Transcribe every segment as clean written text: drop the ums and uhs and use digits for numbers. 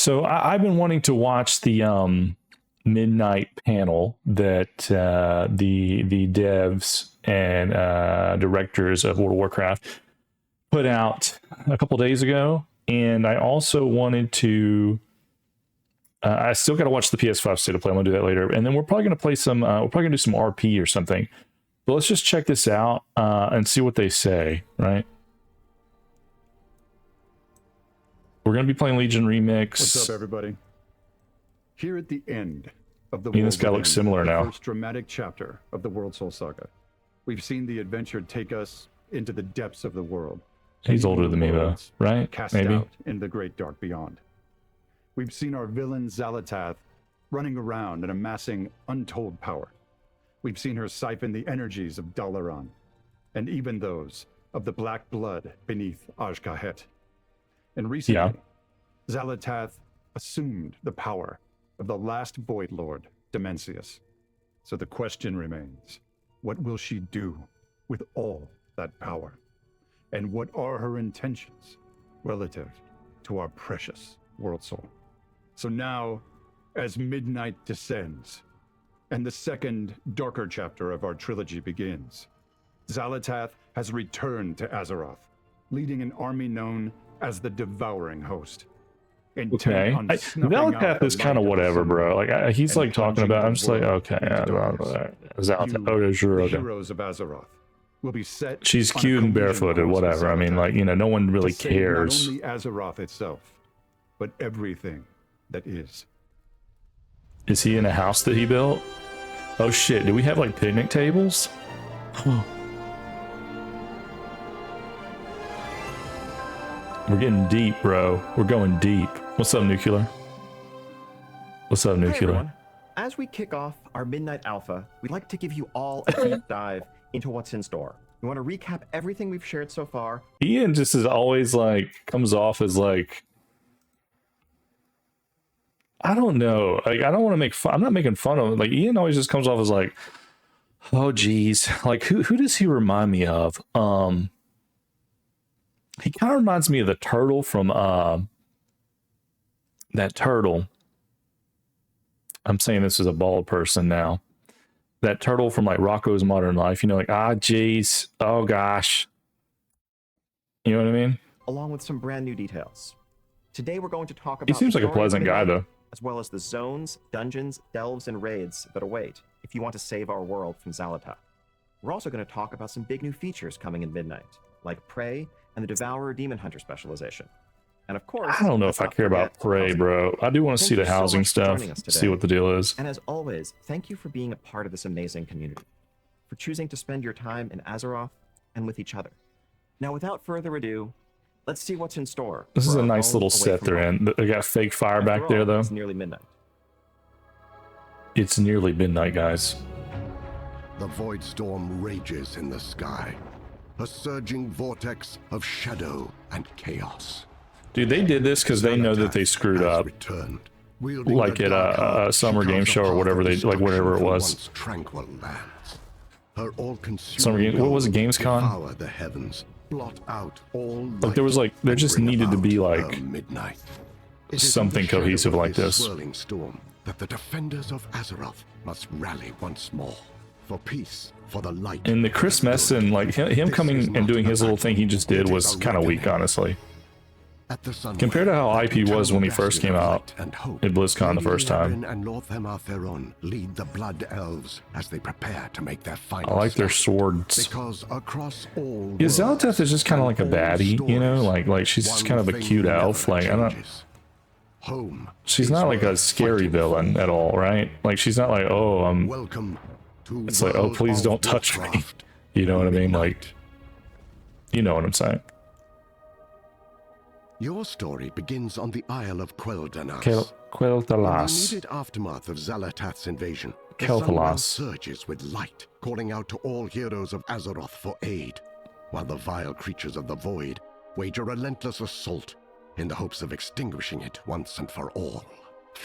So I've been wanting to watch the midnight panel that the devs and directors of World of Warcraft put out a couple days ago, and I also wanted to. I still got to watch the PS5 state of play. I'm gonna do that later, and then we're probably gonna play some. We're probably gonna do some RP or something. But let's just check this out and see what they say. Right? We're gonna be playing Legion Remix. What's up, everybody? Here at the end of the this guy looks similar now. First dramatic chapter of the World Soul Saga. We've seen the adventure take us into the depths of the world. He's older than me, though, right? Cast Maybe out in the great dark beyond. We've seen our villain Xal'atath running around and amassing untold power. We've seen her siphon the energies of Dalorrian, and even those of the black blood beneath Azj-Kahet. And recently, Xal'atath assumed the power of the last Void Lord, Dimensius. So the question remains, what will she do with all that power? And what are her intentions relative to our precious World Soul? So now, as midnight descends, and the second, darker chapter of our trilogy begins, Xal'atath has returned to Azeroth, leading an army known as the Devouring Host. Okay. Xal'atath is kind of whatever, bro. Like he's like talking about. I'm just like, okay, Xal'atath. Oh, sure. Okay. Heroes of Azeroth will be set. She's cute and barefooted, whatever. I mean, like, you know, no one really cares. Not only Azeroth itself, but everything that is. Is he in a house that he built? Oh shit! Do we have like picnic tables? We're getting deep, bro. We're going deep. What's up, Nuclear? What's up, Nuclear? Hi, everyone. As we kick off our Midnight Alpha, we'd like to give you all a deep dive into what's in store. We want to recap everything we've shared so far. Ian just is always like, comes off as like, I don't know. Like, I don't want to make fun. I'm not making fun of him. Like, Ian always just comes off as like, oh, geez. Like, who does he remind me of? He kind of reminds me of the turtle from that turtle. I'm saying this is a bald person now. That turtle from like Rocko's Modern Life, you know, like, geez, oh gosh. You know what I mean? Along with some brand new details. Today we're going to talk about. He seems like a pleasant guy, though. As well as the zones, dungeons, delves, and raids that await if you want to save our world from Xal'atath. We're also going to talk about some big new features coming in Midnight, like Prey and the Devourer Demon Hunter specialization. And of course, I don't know if I care about Prey, bro. I do want to see the housing stuff, see what the deal is. And as always, thank you for being a part of this amazing community, for choosing to spend your time in Azeroth and with each other. Now, without further ado, let's see what's in store. This is a nice little set they're in. They got fake fire back there, though. It's nearly midnight. It's nearly midnight, guys. The void storm rages in the sky, a surging vortex of shadow and chaos. Dude, they did this because they know that they screwed up. Like at a summer game show or whatever they like, whatever it was. Summer game. What was it? Gamescom. The heavens, blot out all like there was like there just needed to be like something cohesive like this. Storm that the defenders of Azeroth must rally once more for peace, for the light. And the Chris Messon, like him coming and doing his little thing he just did was kind of weak, honestly. Compared to how IP was when he first came out at BlizzCon the first time. And Lord Theron lead the Blood Elves as they prepare to make their final. I like their swords. Because across all Xal'atath is just kind of like a baddie, you know, like she's just kind of a cute elf. Like I don't. She's not like a scary villain at all, right? Like she's not like, oh, welcome to it's like, oh, please don't touch me. You know what I mean? Like, you know what I'm saying. Your story begins on the Isle of Quel'Danas. Quel'Danas. In the immediate aftermath of Xal'atath's invasion, the sun surges with light, calling out to all heroes of Azeroth for aid, while the vile creatures of the Void wage a relentless assault in the hopes of extinguishing it once and for all.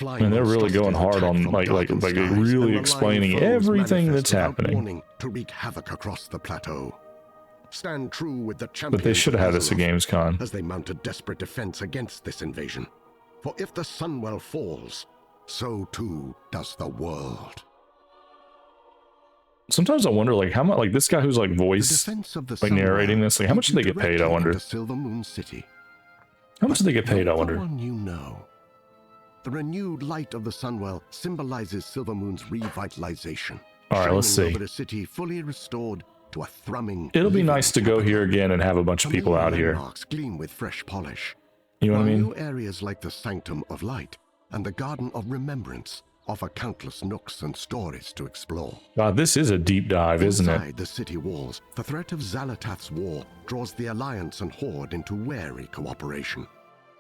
And they're really going hard on like really explaining everything that's happening. To wreak havoc across the plateau. Stand true with the but they should have had this at Gamescom. As they mount a desperate defense against this invasion. For if the Sunwell falls, so too does the world. Sometimes I wonder, like, how much, like, this guy who's like The voice, defense of the like narrating Sunwell this, like, how much do they leads you get paid? I directly wonder. into Silver Moon City. How much do they get paid? I Not wonder. the one you know. The renewed light of the Sunwell symbolizes Silver Moon's revitalization. All right, let's shining see. over a city fully restored to a thrumming. It'll be living nice to go capital. here again and have a bunch of people Familiar out here. landmarks gleam with fresh polish. You know what I While mean? new areas like the Sanctum of Light and the Garden of Remembrance offer countless nooks and stories to explore. God, this is a deep dive, isn't it? Inside the city walls, the threat of Xalatath's war draws the Alliance and Horde into wary cooperation,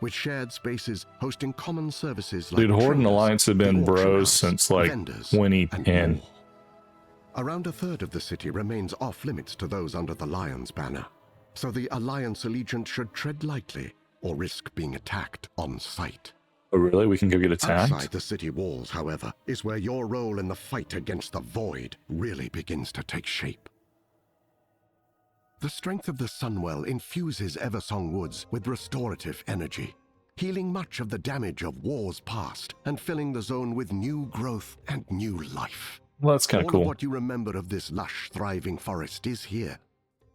with shared spaces hosting common services like Dude, Horde and traders, Alliance have the been auction bros house, since like vendors, 2010. and more. Around a third of the city remains off limits to those under the Lion's banner, so the Alliance allegiant should tread lightly or risk being attacked on sight. Oh, really? We can go get attacked? Outside the city walls, however, is where your role in the fight against the Void really begins to take shape. The strength of the Sunwell infuses Eversong Woods with restorative energy, healing much of the damage of wars past and filling the zone with new growth and new life. Well, that's kind of All cool. of what you remember of this lush, thriving forest is here.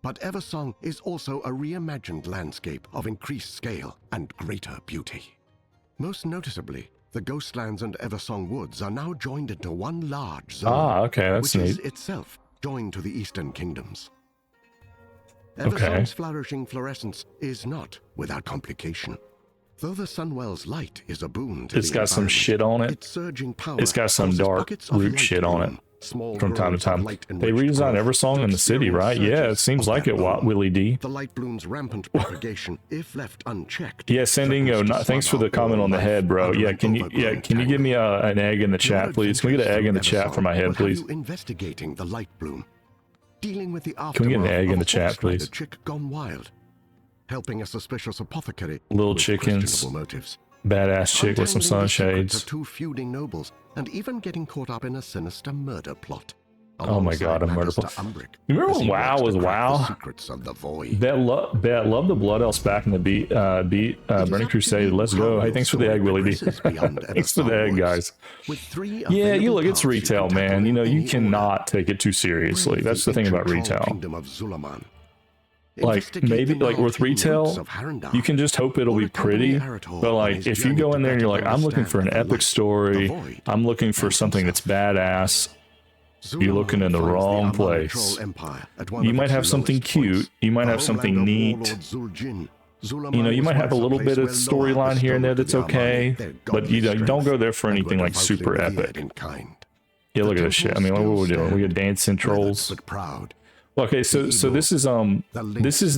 But Eversong is also a reimagined landscape of increased scale and greater beauty. Most noticeably, the Ghostlands and Eversong Woods are now joined into one large zone, Ah, okay, that's which neat. is itself joined to the Eastern Kingdoms. Okay. Eversong's flourishing fluorescence is not without complication. Though the Sunwell's light is a boon to It's the got some environment, shit on it. its surging power It's got some causes dark buckets of root light shit on it bloom, small from time to groves of time. light They enriched redesigned growth Eversong to in the city, experience right? Yeah, it surges seems of like that it, bloom. Willie D. The light bloom's rampant propagation, if left unchecked. Yeah, Sendingo, threatens to thanks for smother the comment all on the life head, bro. under Yeah, an can you overgrown give me an egg in the Your chat, please? Can we get an adventures egg in the through chat for my Eversong head, will have please? you investigating the light bloom, dealing with the Can we get an aftermath egg in of the a chat, horse rider please? chick gone wild, helping a suspicious apothecary Little with chickens. questionable motives. Badass chick with some Untangling the secrets sunshades. of two feuding nobles, and even getting caught up in a sinister murder plot. Oh my God, a murder plot. You remember when WoW was WoW? Secrets of the void. Bet love the Blood Elves back in the Burning Crusade. Let's go. Hey, thanks for the egg, Willie D. Thanks for the egg, guys. Yeah, you look, it's retail, man. You know, you cannot take it too seriously. That's the thing about retail. Like, maybe, like, with retail, you can just hope it'll be pretty. But, like, if you go in there and you're like, I'm looking for an epic story, I'm looking for something that's badass, you're looking in the wrong place. You might have something cute, you might have something neat, you know, you might have a little bit of storyline here and there that's okay, but you don't go there for anything like super epic. Yeah, look at this shit. I mean, what are we doing? We got dancing trolls. Okay, so this is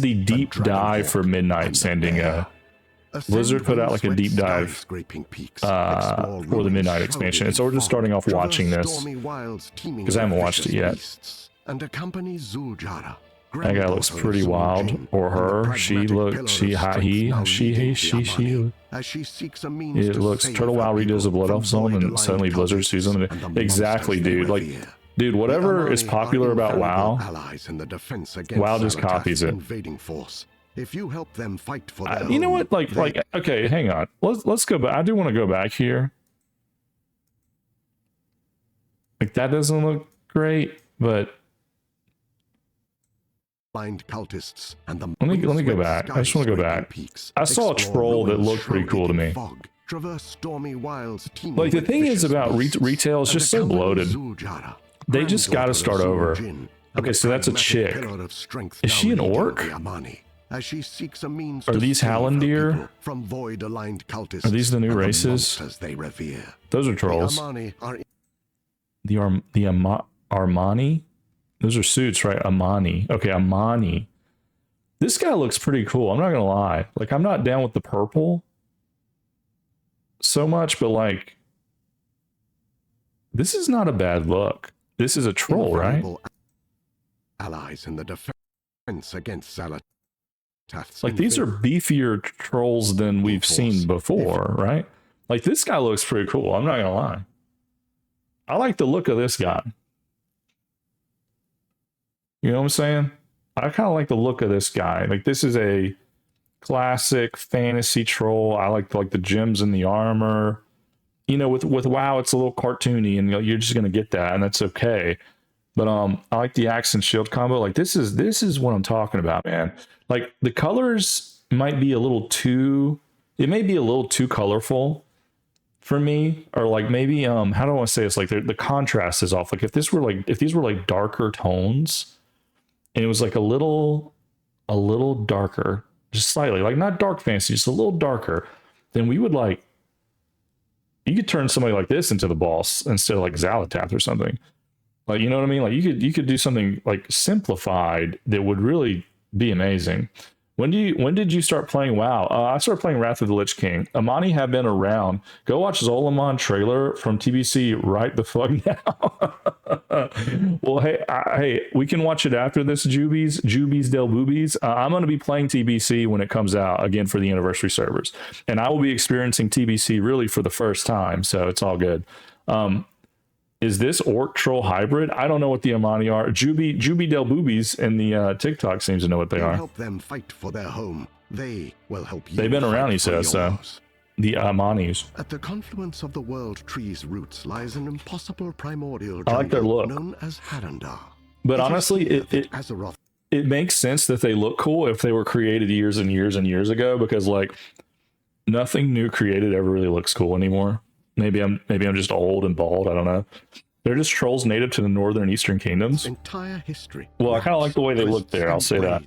the deep dive for Midnight Sandingo. Blizzard put out like a deep dive for the Midnight expansion, and so we're just starting off watching this because I haven't watched it yet. That guy looks pretty wild, or her. She looks, it looks Turtle WoW redoes the Blood Elf Zone, and suddenly Blizzard sees them. Exactly, dude. Like, dude, whatever is popular about WoW, WoW just copies it. If you help them fight for You know what? Like, okay, hang on. Let's go back. I do want to go back here. Like, that doesn't look great, but cultists and the let me go back. I just want to go back. I saw a troll that looked pretty cool to me. Like, the thing is about retail is just so bloated. They just got to start over. Okay, so that's a chick. Is she an orc? Are these Hallandir? Are these the new races? Those are trolls. The Armani? Those are suits, right? Amani. Okay, Amani. This guy looks pretty cool. I'm not gonna lie. Like, I'm not down with the purple so much, but like, this is not a bad look. This is a troll, right? Allies in the defense against Xalatath's like, these are beefier trolls than we've seen before, right? Like, this guy looks pretty cool. I'm not gonna lie. I like the look of this guy. You know what I'm saying? I kind of like the look of this guy. Like, this is a classic fantasy troll. I like the gems in the armor. You know, with WoW, it's a little cartoony, and you're just gonna get that, and that's okay. But I like the axe and shield combo. Like this is what I'm talking about, man. Like the colors might be a little too. It may be a little too colorful for me, or like maybe how do I want to say this? Like the contrast is off. Like if these were like darker tones, and it was like a little darker, just slightly, like not dark fantasy, just a little darker, then we would like. You could turn somebody like this into the boss instead of like Zalatath or something. Like, you know what I mean? Like you could do something like simplified that would really be amazing. When did you start playing WoW? I started playing Wrath of the Lich King. Amani have been around. Go watch Zolomon trailer from TBC right the fuck now. Well, hey, we can watch it after this, Jubies del Boobies. I'm going to be playing TBC when it comes out again for the anniversary servers, and I will be experiencing TBC really for the first time, so it's all good. Is this Orc Troll hybrid? I don't know what the Amani are. Juby Del Boobies in the TikTok seems to know what they are. Help them fight for their home. They will help you. They've been around, he says, so. The Amanis. At the confluence of the world tree's roots lies an impossible primordial I like their look. known as Harandar. But honestly, it makes sense that they look cool if they were created years and years and years ago, because like nothing new created ever really looks cool anymore. Maybe I'm just old and bald. I don't know. They're just trolls native to the northern and eastern kingdoms. Entire history. Well, I kind of like the way they look there. I'll say that.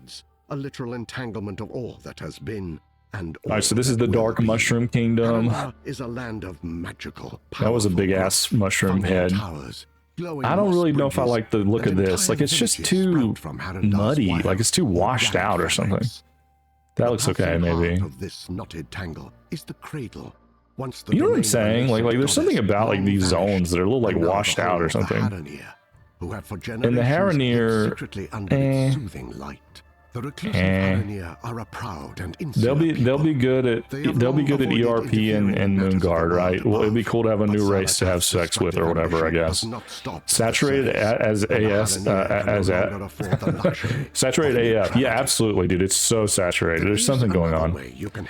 A literal entanglement of all that has been and all. All right, so this is the Dark Mushroom Kingdom. Is a land of magical. That was a big ass mushroom head. Towers, I don't really know if I like the look of this. Like it's just too muddy. Like it's too washed out or something. That looks okay, maybe. Of this knotted tangle is the cradle. You know what I'm saying? Like there's something about like these zones that are a little like washed out or something. And the Haranir, the reclusive Haranir are a proud and they'll be good at ERP and Moonguard, right? Well, it'd be cool to have a new race to have sex with or whatever, I guess. Saturated as saturated AF. Yeah, absolutely, dude. It's so saturated. There's something going on.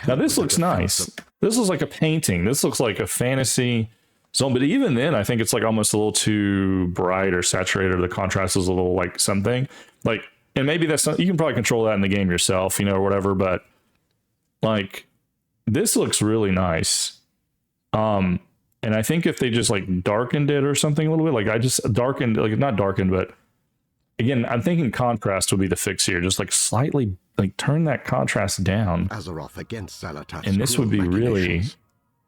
Now this looks nice. This looks like a painting. This looks like a fantasy zone, but even then, I think it's like almost a little too bright or saturated, or the contrast is a little like something like. And maybe that's not, you can probably control that in the game yourself, you know, or whatever, but like this looks really nice. And I think if they just like darkened it or something a little bit, like I just darkened, like not darkened, but again, I'm thinking contrast would be the fix here. Just like slightly like turn that contrast down. Azeroth against Zalatath's and this would be really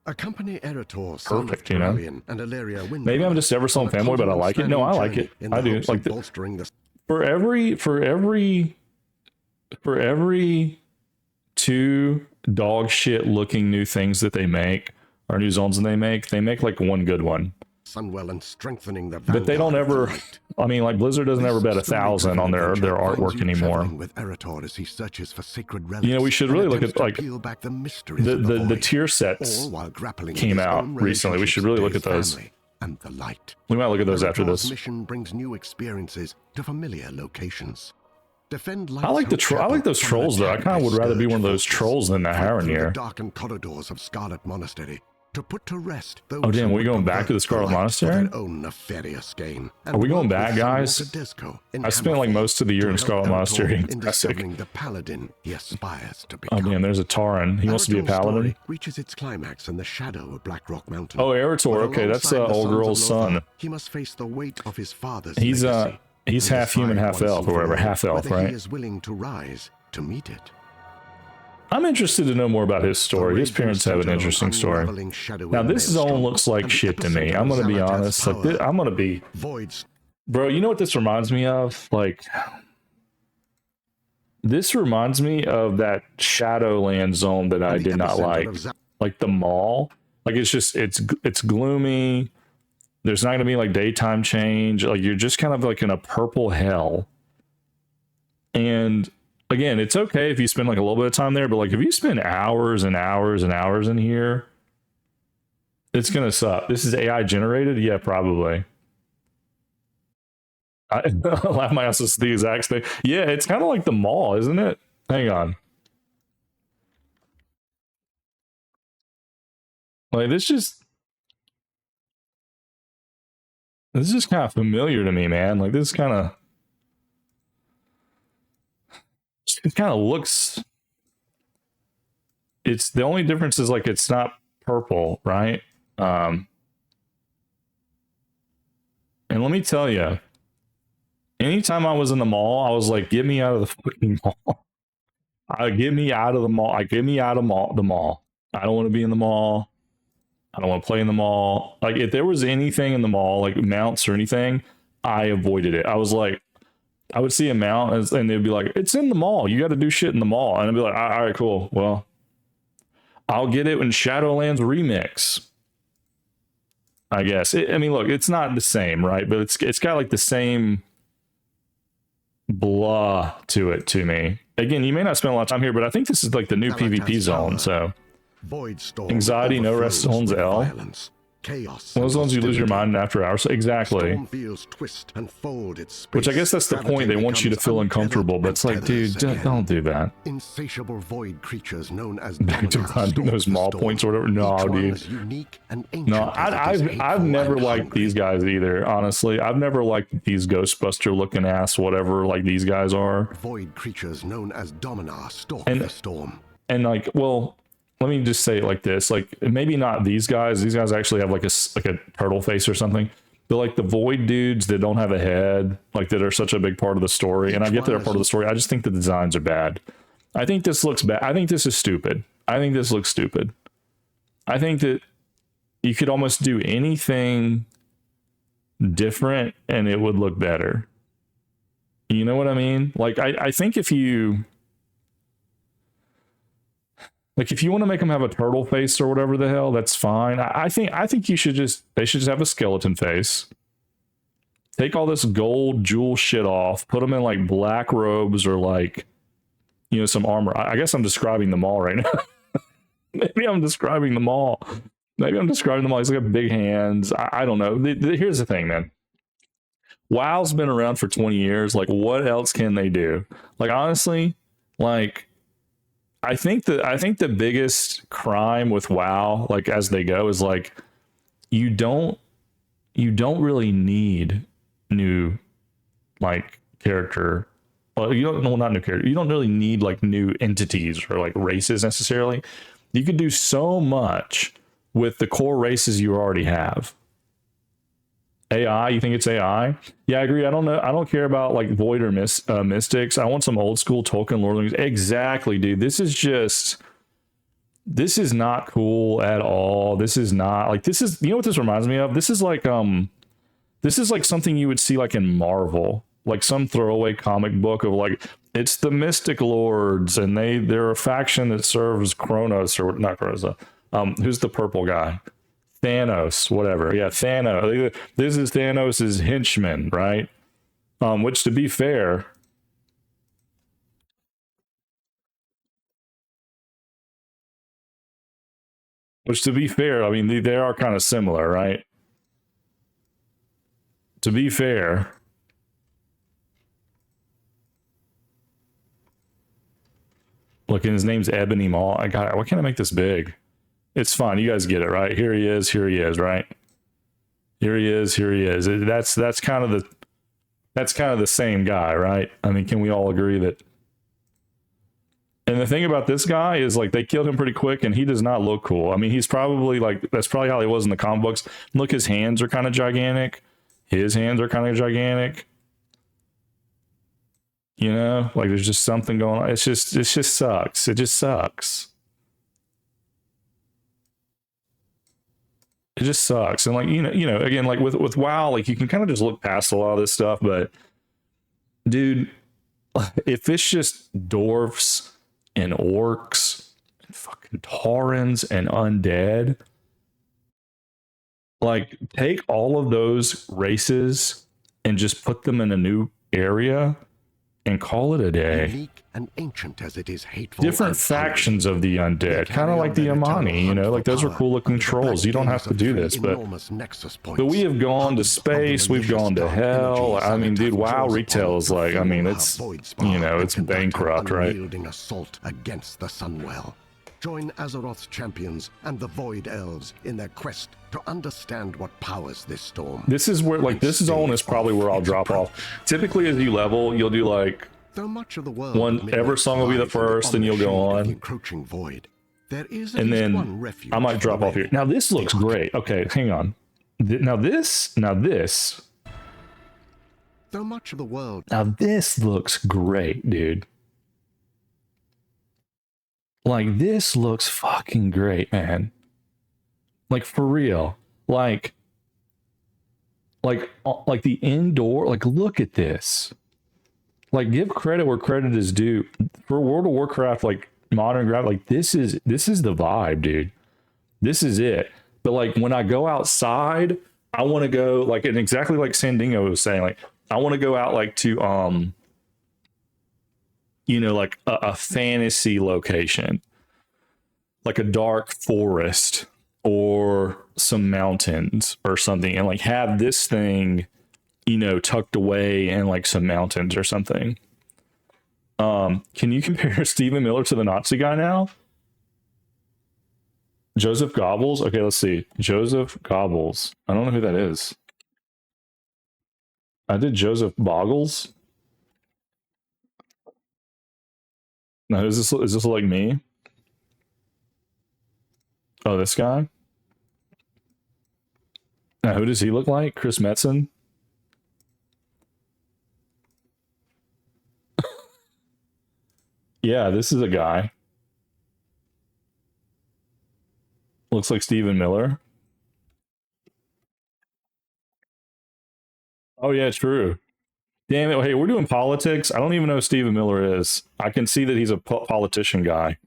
perfect, you know? Maybe I'm just Eversong fanboy, but I like it. No, I like it. I do. Like For every 2 dog shit looking new things that they make, or new zones that they make like one good one. Sunwell and strengthening the but they don't ever. I mean, like Blizzard doesn't ever bet 1,000 on their artwork anymore. You know, we should really look at like the tier sets came out recently. We should really look at those. And the light. We might look at those after this. Mission brings new experiences to familiar locations. I like those trolls though. I kind of would rather be one of those trolls than the Haranir. Darkened corridors of Scarlet Monastery to put to rest. Oh damn, are we going back to the Scarlet Monastery? Are we going back, guys? I spent like most of the year in Scarlet Monastery. The paladin he aspires to become. Oh damn, there's a Tauren. He wants to be a paladin. Reaches its climax in the shadow of Blackrock Mountain. Oh, Eretor. Okay, that's old girl's son. He must face the weight of his father's legacy. He's half human, half elf, or whatever. Half elf, right? He is willing to rise to meet it. I'm interested to know more about his story. His parents have an interesting story. Now, this zone looks like shit to me. I'm going to be honest. Like, I'm going to be... Bro, you know what this reminds me of? Like, this reminds me of that Shadowland zone that I did not like. Like the mall. Like, it's just, it's gloomy. There's not going to be, like, daytime change. Like, you're just kind of, like, in a purple hell. And... Again, it's okay if you spend like a little bit of time there, but like if you spend hours and hours and hours in here, it's gonna suck. This is AI generated? Yeah, probably. I laugh my ass is the exact thing. Yeah, it's kind of like the mall, isn't it? Hang on. Like this is kind of familiar to me, man. Like this kind of it kind of looks. It's the only difference is like it's not purple, right? And let me tell you, anytime I was in the mall, I was like, "Get me out of the fucking mall! Get me out of the mall! Get me out of the mall! I don't want to be in the mall. I don't want to play in the mall. Like, if there was anything in the mall, like mounts or anything, I avoided it. I was like, I would see a mount and they'd be like, it's in the mall. You got to do shit in the mall. And I'd be like, all right, cool. Well, I'll get it in Shadowlands Remix, I guess. I mean, look, it's not the same, right? But it's got like the same blah to it to me. Again, you may not spend a lot of time here, but I think this is like the new PvP zone, so... Void storm Anxiety, no rest zones, L. Chaos. Those ones you lose your mind after hours. Exactly. Twist and fold its space. Which I guess that's the point. They want you to feel uncomfortable, but it's like, dude, don't do that. Insatiable void creatures known as back to those mall points or whatever. No, dude. No, I've never liked these guys either. Honestly, I've never liked these Ghostbuster looking ass whatever like these guys are. Void creatures known as Dominar stalk the storm. And like, well. Let me just say it like this, like maybe not these guys. These guys actually have like a turtle face or something, but like the void dudes that don't have a head, like that are such a big part of the story. And I get they're part of the story. I just think the designs are bad. I think this looks bad. I think this is stupid. I think this looks stupid. I think that you could almost do anything different and it would look better. You know what I mean? Like I think if you... Like if you want to make them have a turtle face or whatever the hell, that's fine. I think they should just have a skeleton face. Take all this gold jewel shit off, put them in like black robes or like, you know, some armor. I guess I'm describing them all right now. Maybe I'm describing them all. He's got big hands. I don't know. Here's the thing, man. WoW's been around for 20 years. Like, what else can they do? Like, honestly, like, I think the biggest crime with WoW, like as they go, is like you don't really need new like character. Well, you don't not new character. You don't really need like new entities or like races necessarily. You can do so much with the core races you already have. AI, you think it's AI? Yeah, I agree. I don't know. I don't care about like Void or Mystics. I want some old school Tolkien Lord of the Rings. Exactly, dude. This is not cool at all. This is not like, this is, you know what this reminds me of? This is like something you would see like in Marvel, like some throwaway comic book of like, it's the Mystic Lords and they're a faction that serves Kronos or not Kronos. Who's the purple guy? Thanos, whatever. Yeah, Thanos. This is Thanos' henchman, right? Which to be fair, I mean, they are kind of similar, right? To be fair, look, and his name's Ebony Maw. Why can't I make this big? It's fine. You guys get it, right? Here he is, right? Here he is. That's kind of the same guy, right? I mean, can we all agree that? And the thing about this guy is like they killed him pretty quick and he does not look cool. I mean, he's probably like, that's probably how he was in the comic books. Look, his hands are kind of gigantic. His hands are kind of gigantic. You know, like there's just something going on. It just sucks. It just sucks. It just sucks. And like, you know, again, like with WoW, like you can kind of just look past a lot of this stuff, but dude, if it's just dwarfs and orcs and fucking taurens and undead, like take all of those races and just put them in a new area and call it a day. Unique and ancient as it is hateful. Different factions of the undead, kind of like the Amani, you know, like those are cool looking trolls. You don't have to do this, but we have gone to space, we've gone to hell. I mean, dude, WoW retail is like, I mean, it's, you know, it's bankrupt, right? Assault against the Sunwell. Join Azeroth's champions and the Void Elves in their quest to understand what powers this storm. This is where, like, this zone is probably where I'll drop off. Typically, as you level, you'll do like Though much of the world Ever Song will be the first, then you'll go on. Encroaching void. There is And then I might drop off here. Now this looks great. Okay, hang on. Now this. Though much of the world. Now this looks great, dude. Like, this looks fucking great, man. Like, for real. Like the indoor, like, look at this. Like, give credit where credit is due. For World of Warcraft, like, modern graphic, like, this is the vibe, dude. This is it. But, like, when I go outside, I want to go, like, and exactly like Sandingo was saying, like, I want to go out, like, to, you know, like a fantasy location, like a dark forest or some mountains or something, and like have this thing, you know, tucked away in like some mountains or something. Can you compare Stephen Miller to the Nazi guy now? Joseph Goebbels? Okay, let's see. Joseph Goebbels. I don't know who that is. I did Joseph Boggles. Now, is this like me? Oh, this guy? Now, who does he look like? Chris Metzen? Yeah, this is a guy. Looks like Stephen Miller. Oh, yeah, true. Damn it. Hey, we're doing politics. I don't even know who Stephen Miller is. I can see that he's a politician guy.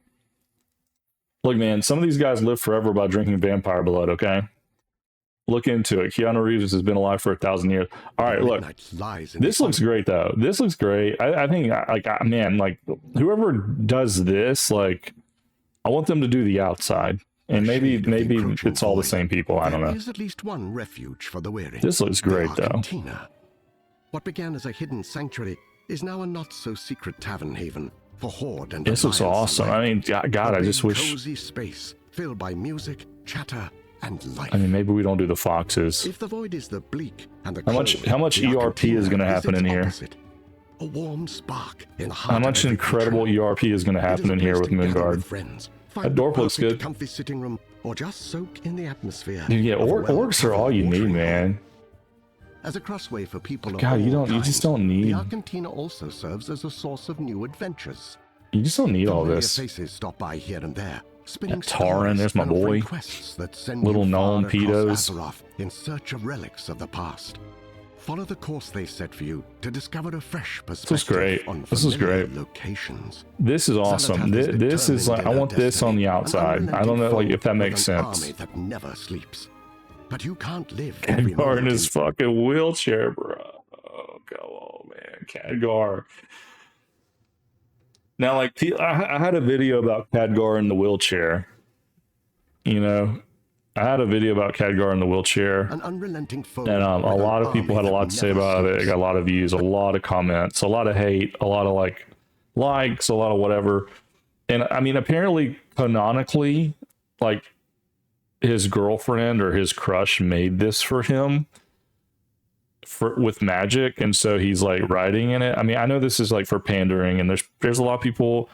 Look, man, some of these guys live forever by drinking vampire blood, okay? Look into it. Keanu Reeves has been alive for 1,000 years. All right, look. This looks great, though. This looks great. I think, like, man, like, whoever does this, like, I want them to do the outside. And maybe it's all the same people. I don't know. There is at least one refuge for the weary. This looks great, though. What began as a hidden sanctuary is now a not-so-secret tavern haven for horde and this looks awesome. I mean, God, I just wish. Cozy space filled by music, chatter, and life. I mean, maybe we don't do the foxes. If the void is the bleak and the how much ERP is going to happen in here? A warm spark in the how much incredible ERP is going to happen in here with Moonguard? That dwarf looks good. Comfy sitting room, or just soak in the atmosphere. Dude, yeah, orcs are all you need, man. As a crossway for people God, you just don't need. The Argentina also serves as a source of new adventures. You just don't need all this. Faces stop by here and there, spinning Taran, there's my boy. Little gnome pedos. In search of relics of the past. Follow the course they set for you to discover a fresh perspective. This is great. This is great. Locations. This is awesome. This is like, I want this on the outside. I don't know, like, if that makes sense. That never sleeps. But you can't live. Khadgar in his fucking wheelchair, bro. Oh, go on, man. Khadgar. Now, like, I had a video about Khadgar in the wheelchair. You know, I had a video about Khadgar in the wheelchair. An unrelenting foe, and a lot of people had a lot to say about it. It got a lot of views, a lot of comments, a lot of hate, a lot of like likes, a lot of whatever. And I mean, apparently, canonically, like, his girlfriend or his crush made this for him with magic, and so he's like writing in it. I mean, I know this is like for pandering, and there's a lot of people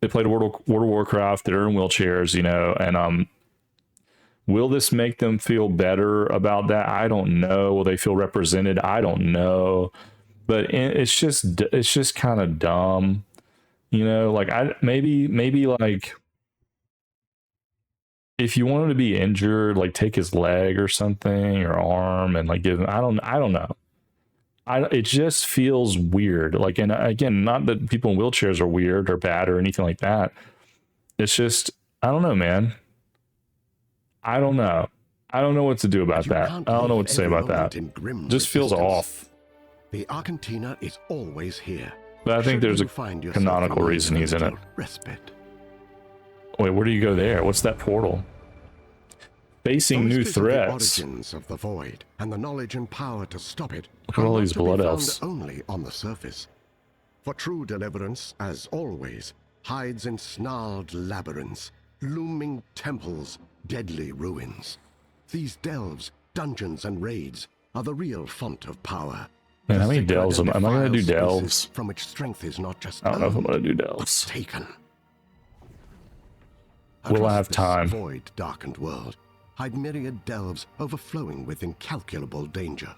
that played World of Warcraft that are in wheelchairs, you know, and will this make them feel better about that? I don't know. Will they feel represented? I don't know. But it's just kind of dumb, you know. Like, maybe like, if you want him to be injured, like, take his leg or something or arm and like give him. I don't know. It just feels weird. Like, and again, not that people in wheelchairs are weird or bad or anything like that. It's just, I don't know, man. I don't know. I don't know what to do about that. I don't know what to say about that. Just feels off. The Argentina is always here. But I think there's a canonical reason he's in it. Respite. Wait, where do you go there? What's that portal? Facing new threats. The origins of the void and the knowledge and power to stop it. Look at all these blood elves. Only on the surface. For true deliverance, as always, hides in snarled labyrinths, Looming temples, deadly ruins. These delves, dungeons, and raids are the real font of power. Man, how many delves am I going to do delves? From which strength is not just I don't know if I'm going to do but delves. taken. Will I Across have this time? void, darkened world hide myriad delves overflowing with incalculable danger.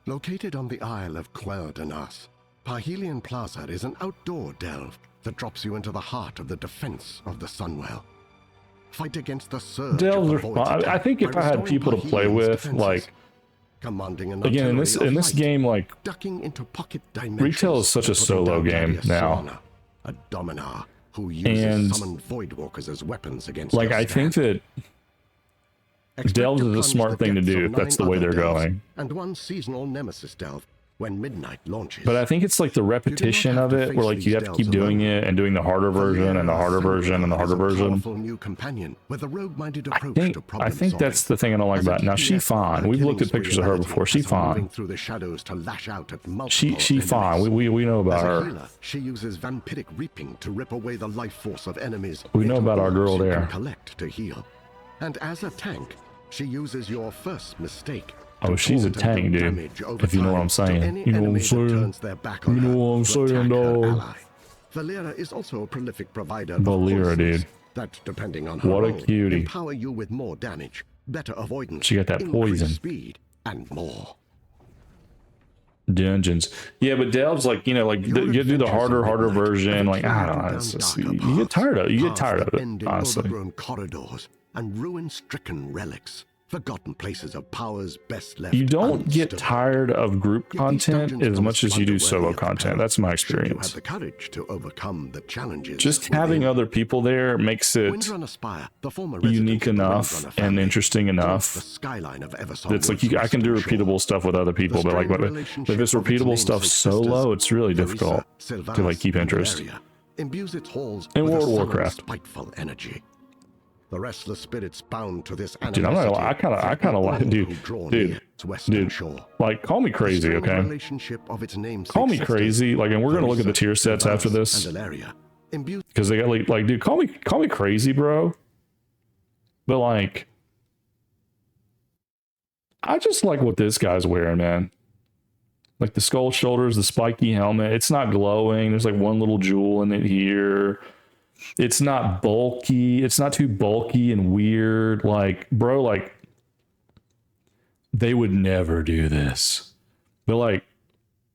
Located on the Isle of Quel'Danas, Parhelion Plaza is an outdoor delve that drops you into the heart of the defense of the Sunwell. Fight against the surge Delves of are the void's fun. I attack think if by I had restoring people to play Parhelion's with, defenses. like, Commanding an again, in this artillery of light, game, like, ducking into pocket dimensions, retail is such a and putting solo down game Gladius now. Solana, a dominar who uses And, summoned voidwalkers as weapons against like, your I think stand. that Expect delves to is a plunge smart the thing to depths do of if that's 9 the way other they're delves going. And one seasonal nemesis delve when midnight launches. But I think it's like the repetition have of to it, face where like you these have to keep delves doing alone. it and doing the harder version and the harder version and the harder version. Powerful new companion with a rogue-minded approach to I problem think that's the thing I don't like As a about it. Now, she DPS, fine. her We've killing looked at spree pictures of her ability before. She has her moving fine. through the shadows to lash out at multiple She fine. enemies. We know about As a her. healer, she uses vampiric reaping to rip away the life force of enemies. We know into about our orbs girl you there. can collect to heal. And as a tank, she uses your first mistake. Oh, to she's a taunt and tank, do dude. damage over If you know what time I'm to saying. any You know what I'm enemy that saying. turns their back on You know her what I'm to saying, attack her dog. ally. Valera is also a prolific provider of Valera, poisons dude. that, depending on her What a role, cutie. empower you with more damage, better avoidance, She got that increased poison. speed, and more. Dungeons. Yeah, but delves, like, you know, like Your you do the adventures harder in Midnight version. have Like, I carried don't you know. down It's just, darker you get tired of it. You get paths tired that of it, end in honestly. overgrown corridors and ruin-stricken relics, forgotten places of powers best left You don't get unstudied. tired of group Yet these content dungeons as much promise as you do wonder solo worthy of the content. peril, That's my should you have experience. the courage to overcome the challenges Just within. having other people there makes it Windrunner Spire, the former unique residence of the enough Windrunner and family, interesting haunts enough. the skyline of Eversong It's like Woods I can do western shore. repeatable stuff with other people, The but like strained if relationship it's of its repeatable stuff namesake solo, sisters, it's really Teresa, difficult Sylvanas, to like keep and interest. Valeria, imbues its halls In with World a of sullen, Warcraft. spiteful energy. The restless spirits bound to this Dude, I'm not gonna lie, I kind of like, dude, like, call me crazy, okay? Call me crazy, like, and we're gonna look at the tier sets after this, because they got like, dude, call me crazy, bro. But like, I just like what this guy's wearing, man. Like the skull shoulders, the spiky helmet. It's not glowing. There's like one little jewel in it here. It's not bulky. It's not too bulky and weird. Like, bro, like, they would never do this. But like,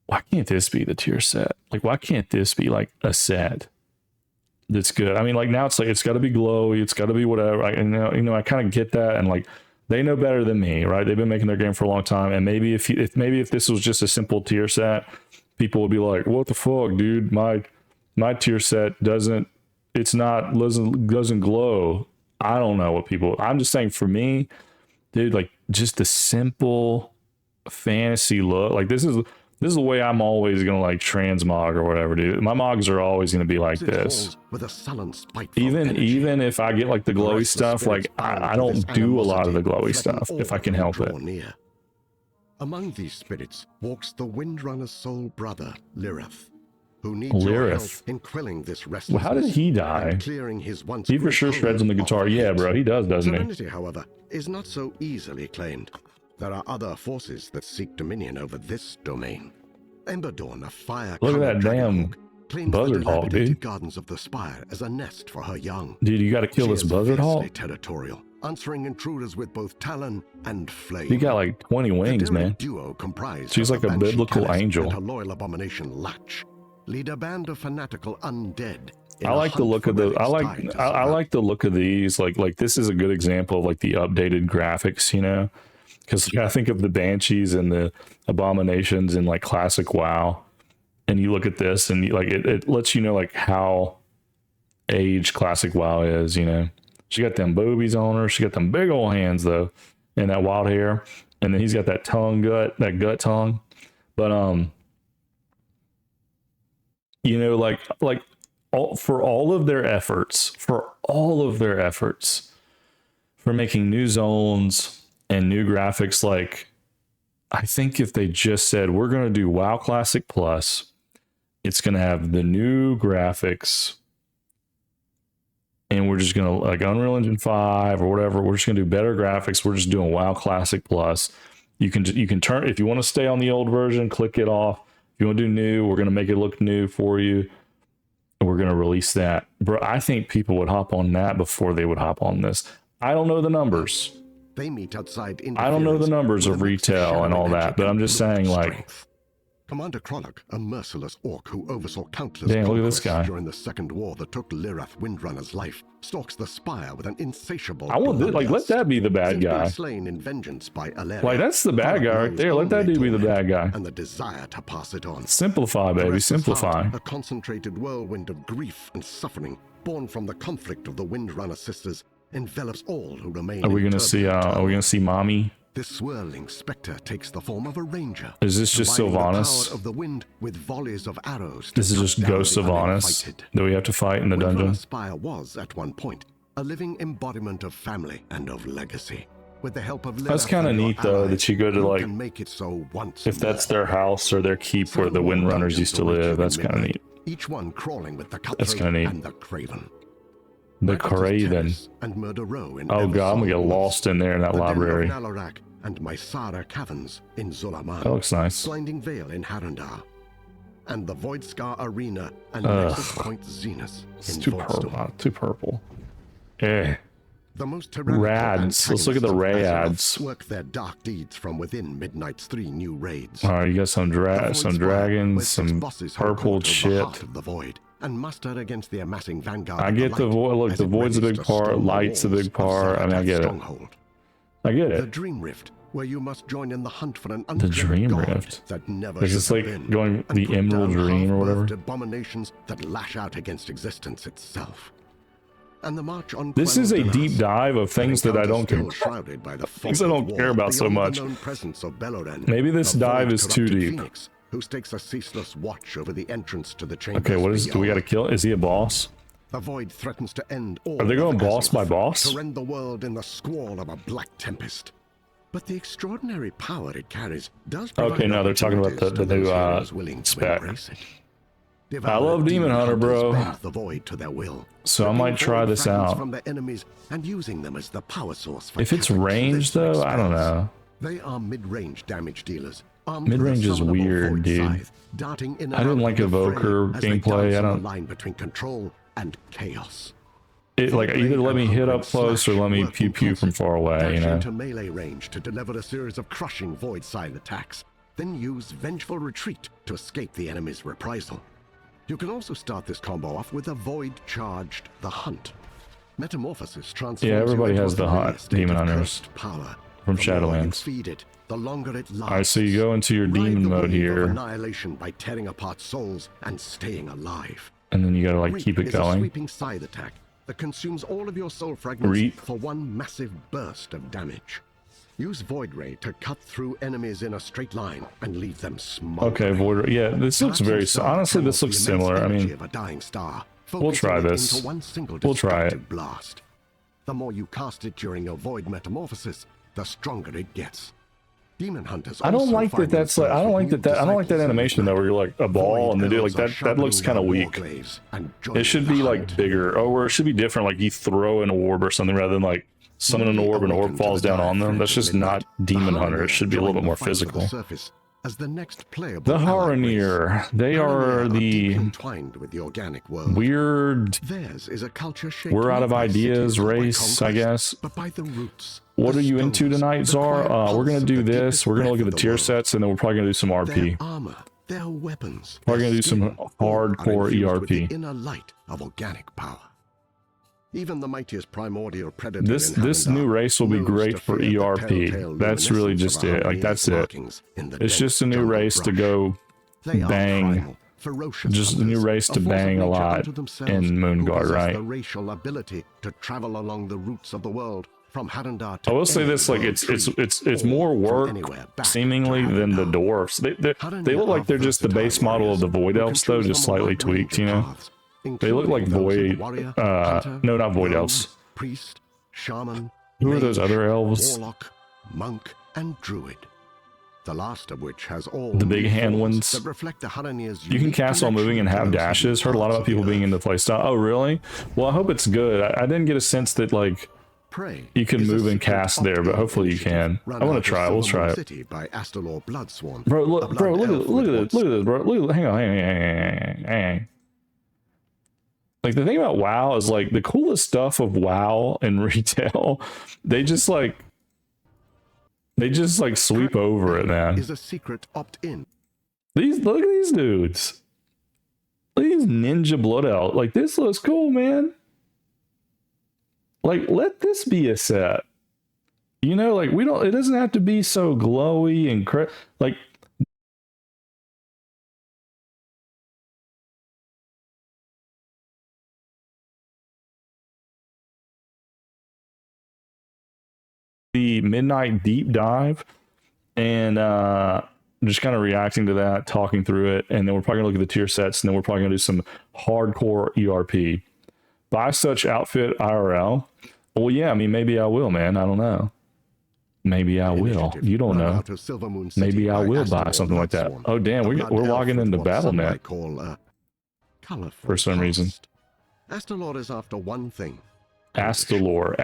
why can't this be the tier set? Like, why can't this be like a set that's good? I mean, like, now it's like, it's got to be glowy. It's got to be whatever. I kind of get that. And like, they know better than me, right? They've been making their game for a long time. And maybe if this was just a simple tier set, people would be like, what the fuck, dude? My tier set doesn't glow. I don't know what people, I'm just saying, for me, dude, like, just the simple fantasy look. Like, this is the way I'm always gonna like transmog or whatever, dude. My mogs are always gonna be like this. With a sullen, spiteful Even if I get like the glowy restless stuff, like spirits bound I to don't this do a lot of the animosity glowy threaten stuff if all I can who help draw it. near. Among these spirits walks the Windrunner's soul brother, Lirith, who needs your help Lirith. in quelling this Well, restlessness. how did he die? and clearing his once He for great sure shreds on the home guitar. of Yeah, hate. bro, he does, doesn't he? Serenity, however, is not so easily claimed. There are other forces that seek dominion over this domain. Emberdawn, a fire Look at that damn claims buzzard the hawk, dilapidated dude. gardens of the spire as a nest for her young. Dude, you got to kill She this is buzzard fiercely hawk. territorial, answering intruders with both talon and flame. He got like 20 wings, The man. duo comprised She's of like the a Banshee biblical Caliph angel. and her loyal abomination Latch lead a band of fanatical undead. in I a like the hunt look for of the. relics I tied like. to I Sylvanas. like the look of these. Like this is a good example of like the updated graphics, you know, because I think of the banshees and the abominations in like classic WoW, and you look at this and it lets you know like how aged classic WoW is. You know, she got them boobies on her. She got them big old hands though, and that wild hair, and then he's got that gut tongue, but you know, for all of their efforts, for making new zones and new graphics, like, I think if they just said, we're going to do WoW Classic Plus, it's going to have the new graphics and we're just gonna like Unreal Engine 5 or whatever. We're just gonna do better graphics. We're just doing WoW Classic Plus. You can turn, if you want to stay on the old version, click it off. If you want to do new, we're gonna make it look new for you. And we're gonna release that, bro. I think people would hop on that before they would hop on this. I don't know the numbers. They meet outside. I don't know the numbers of retail and all that, but I'm just saying, like, Commander Krolok, a merciless orc who oversaw countless damn, look at this conquests guy. during the Second War that took Lirath Windrunner's life, stalks the spire with an insatiable. I want this, like, let that be the bad Since being guy. slain in vengeance by Alleria, Like, that's the bad guy right there. Let that dude be the bad guy. And the desire to pass it on. Simplify, baby, Restless simplify. heart, a concentrated whirlwind of grief and suffering, born from the conflict of the Windrunner sisters, envelops all who remain. Are we in gonna see? turbulent Are we gonna see mommy? This swirling specter takes the form of a ranger. Is this just combining the Sylvanas? power of the wind with volleys of arrows. This is to just cut down Ghost the Sylvanas uninvited. that we have to fight in the dungeon. Windrunner Spire was, at one point, a living embodiment of family and of legacy. With the help of That's Lilith kind of and your neat, though, allies, that you go to, you like, can make it so once if that's more. their house or their keep where the Several Windrunners dungeons used to await you live. in That's kind of midnight, neat. Each one crawling with the That's cutthroat kinda neat. and the craven. The Rabbit is Craven. Terrace and Murder Row in Oh god, I'm gonna get Eversong Woods. lost in there in that The Den of library. Nalarak and Mysara Caverns in Zulaman. That looks nice. Blinding Vale in Harandar. And the Voidscar Arena and Ugh. Nexus Point Zenith It's in too Volstorm. purple. Too purple. Eh. The most tyrannical Rads. Let's look at the antagonists of Rads. Azeroth work their dark deeds from within Midnight's 3 new raids. All right, you got some The Voidspire, dragons, with its some bosses who purple conquer the shit. heart of the void and muster against the amassing vanguard. I of get the light void. Look, as the it void's a readies big to part. storm the Light's a walls big of part. I mean, I Zaratath's get it. stronghold. I get The it. Dream Rift, where you must join in the hunt for an The undreamt Dream god Rift. that never Is should this have like been, going and the put Emerald down Dream or whatever? half-birthed abominations that lash out against existence itself. And the march on This is a Quel'Thalas, deep dive of things that I don't care. still shrouded by the Things I fog don't of care war about so beyond much. the known presence of Dalorrian, Maybe this the dive void is too corrupted deep. Phoenix, who stakes a ceaseless watch over the entrance to the chambers. Okay, what is? Do we got to beyond. kill? Is he a boss? The void threatens to end all. Are they going of boss by Azeroth, boss? To rend the world in the squall of a black tempest. But the extraordinary power it carries does. Okay, no, they're talking about opportunities the to new, those heroes willing to spec. embrace it. I love Demon Hunter, bro. Bend the void to their will, So I ripping might try void this fragments out. from their enemies and using them as the power source for If it's catapults ranged, and though, I don't spells. know. They are mid-range damage dealers. armed with a Mid-range is summonable weird, void dude. scythe, darting in and I didn't out like of the Evoker fray as they gameplay. dance I on don't- the line between control and chaos. It like either let me hit up close or let me pew pew from far away, you Dash know. into melee range to deliver a series of crushing void scythe attacks, then use vengeful retreat to escape the enemy's reprisal. You can also start this combo off with a void charged the hunt. Metamorphosis transforms Yeah, everybody you into has a the familiar hunt, state Demon of Hunters cursed power. from The more you Shadowlands. feed it, the longer it lasts. All right, so you go into your Ride demon the mode wave of here, annihilation by tearing apart souls and staying alive. and then you gotta like Reap keep it is a going. sweeping scythe attack that consumes all of your soul fragments Reap. for one massive burst of damage. Use Void Ray to cut through enemies in a straight line and leave them smoldering. Okay, Void. Yeah, this looks very. Honestly, this looks similar. I mean, of a dying star, we'll try focusing it this. into one single We'll try it. destructive blast. The more you cast it during your Void metamorphosis, the stronger it gets. Demon Hunters. I don't also like that. find That's like I don't like themselves that. I don't like that with new animation though, where you're like a ball Void and they do like elves are that. That looks kind of sharpening their weak. warglaives and It joining should the be like hunt. bigger, or it should be different. Like you throw an orb or something rather than like summon an orb and an orb falls down on them. That's just not Demon Hunter. It should be a little bit more physical. As the next playable The allied race. Haranir, they are deeply the entwined with the organic world. weird. Theirs is a culture shaped We're out not of by ideas cities or by race, I conquest, guess. but by the roots. What the are you into stones, tonight, the Czar? quiet We're gonna pulse do of the this. deepest We're gonna look breath at the of tier world. sets, and then we're probably gonna do some Their RP. armor, their weapons, We're their gonna do some skin, all are hardcore infused with the ERP. inner light of organic power. Even the mightiest primordial predator This in this Havendar new race will be knows great to for fear the ERP. telltale That's really luminescence just of it. our Like that's veiled it. markings in the It's dense just a new jungle race to brush. go They are bang. primal, ferocious Just a new hunters, race to a force of bang a nature lot unto themselves, in who Moonguard, possess right? The racial ability to travel along the roots of the world from Harandar to I will say any this: like world it's tree, more or from work anywhere back seemingly to than the Harandar. dwarfs. They look like they're just the base model of the Void Elves, though, just slightly tweaked. You know, they look like Void. No, not Void Elves. Priest, shaman, Who are those mage, other elves? Warlock, monk, and druid. the last of which has all The big new hand forms ones. that reflect the Haranir's You can unique cast while moving and connection have to those dashes. hidden Heard a lot parts about of the people being earth. into playstyle. Oh, really? Well, I hope it's good. I didn't get a sense that like Prey you can is a move and secret cast there, but opt-in hopefully you initiative can. run I want out to of try it. We'll Silvermoon try it. City by Astalor Bloodsworn. Bro, a look, blood look elf at look with at this, look at this, bro. Look, hang on, hang on. Like the thing about WoW is like the coolest stuff of WoW and retail, they just like sweep over it, man. Is a secret opt-in. Look at these dudes. Look at these ninja blood elf. Like this looks cool, man. Like let this be a set. You know, like it doesn't have to be so glowy and like the midnight deep dive and just kind of reacting to that, talking through it, and then we're probably gonna look at the tier sets, and then we're probably gonna do some hardcore ERP. Buy such outfit IRL. Well, yeah, I mean maybe I will, man. I don't know. Maybe I will. You don't know. Maybe I will buy something like that. Oh damn, we're logging into battle now. For some reason. Astalor is after one thing. Astalor,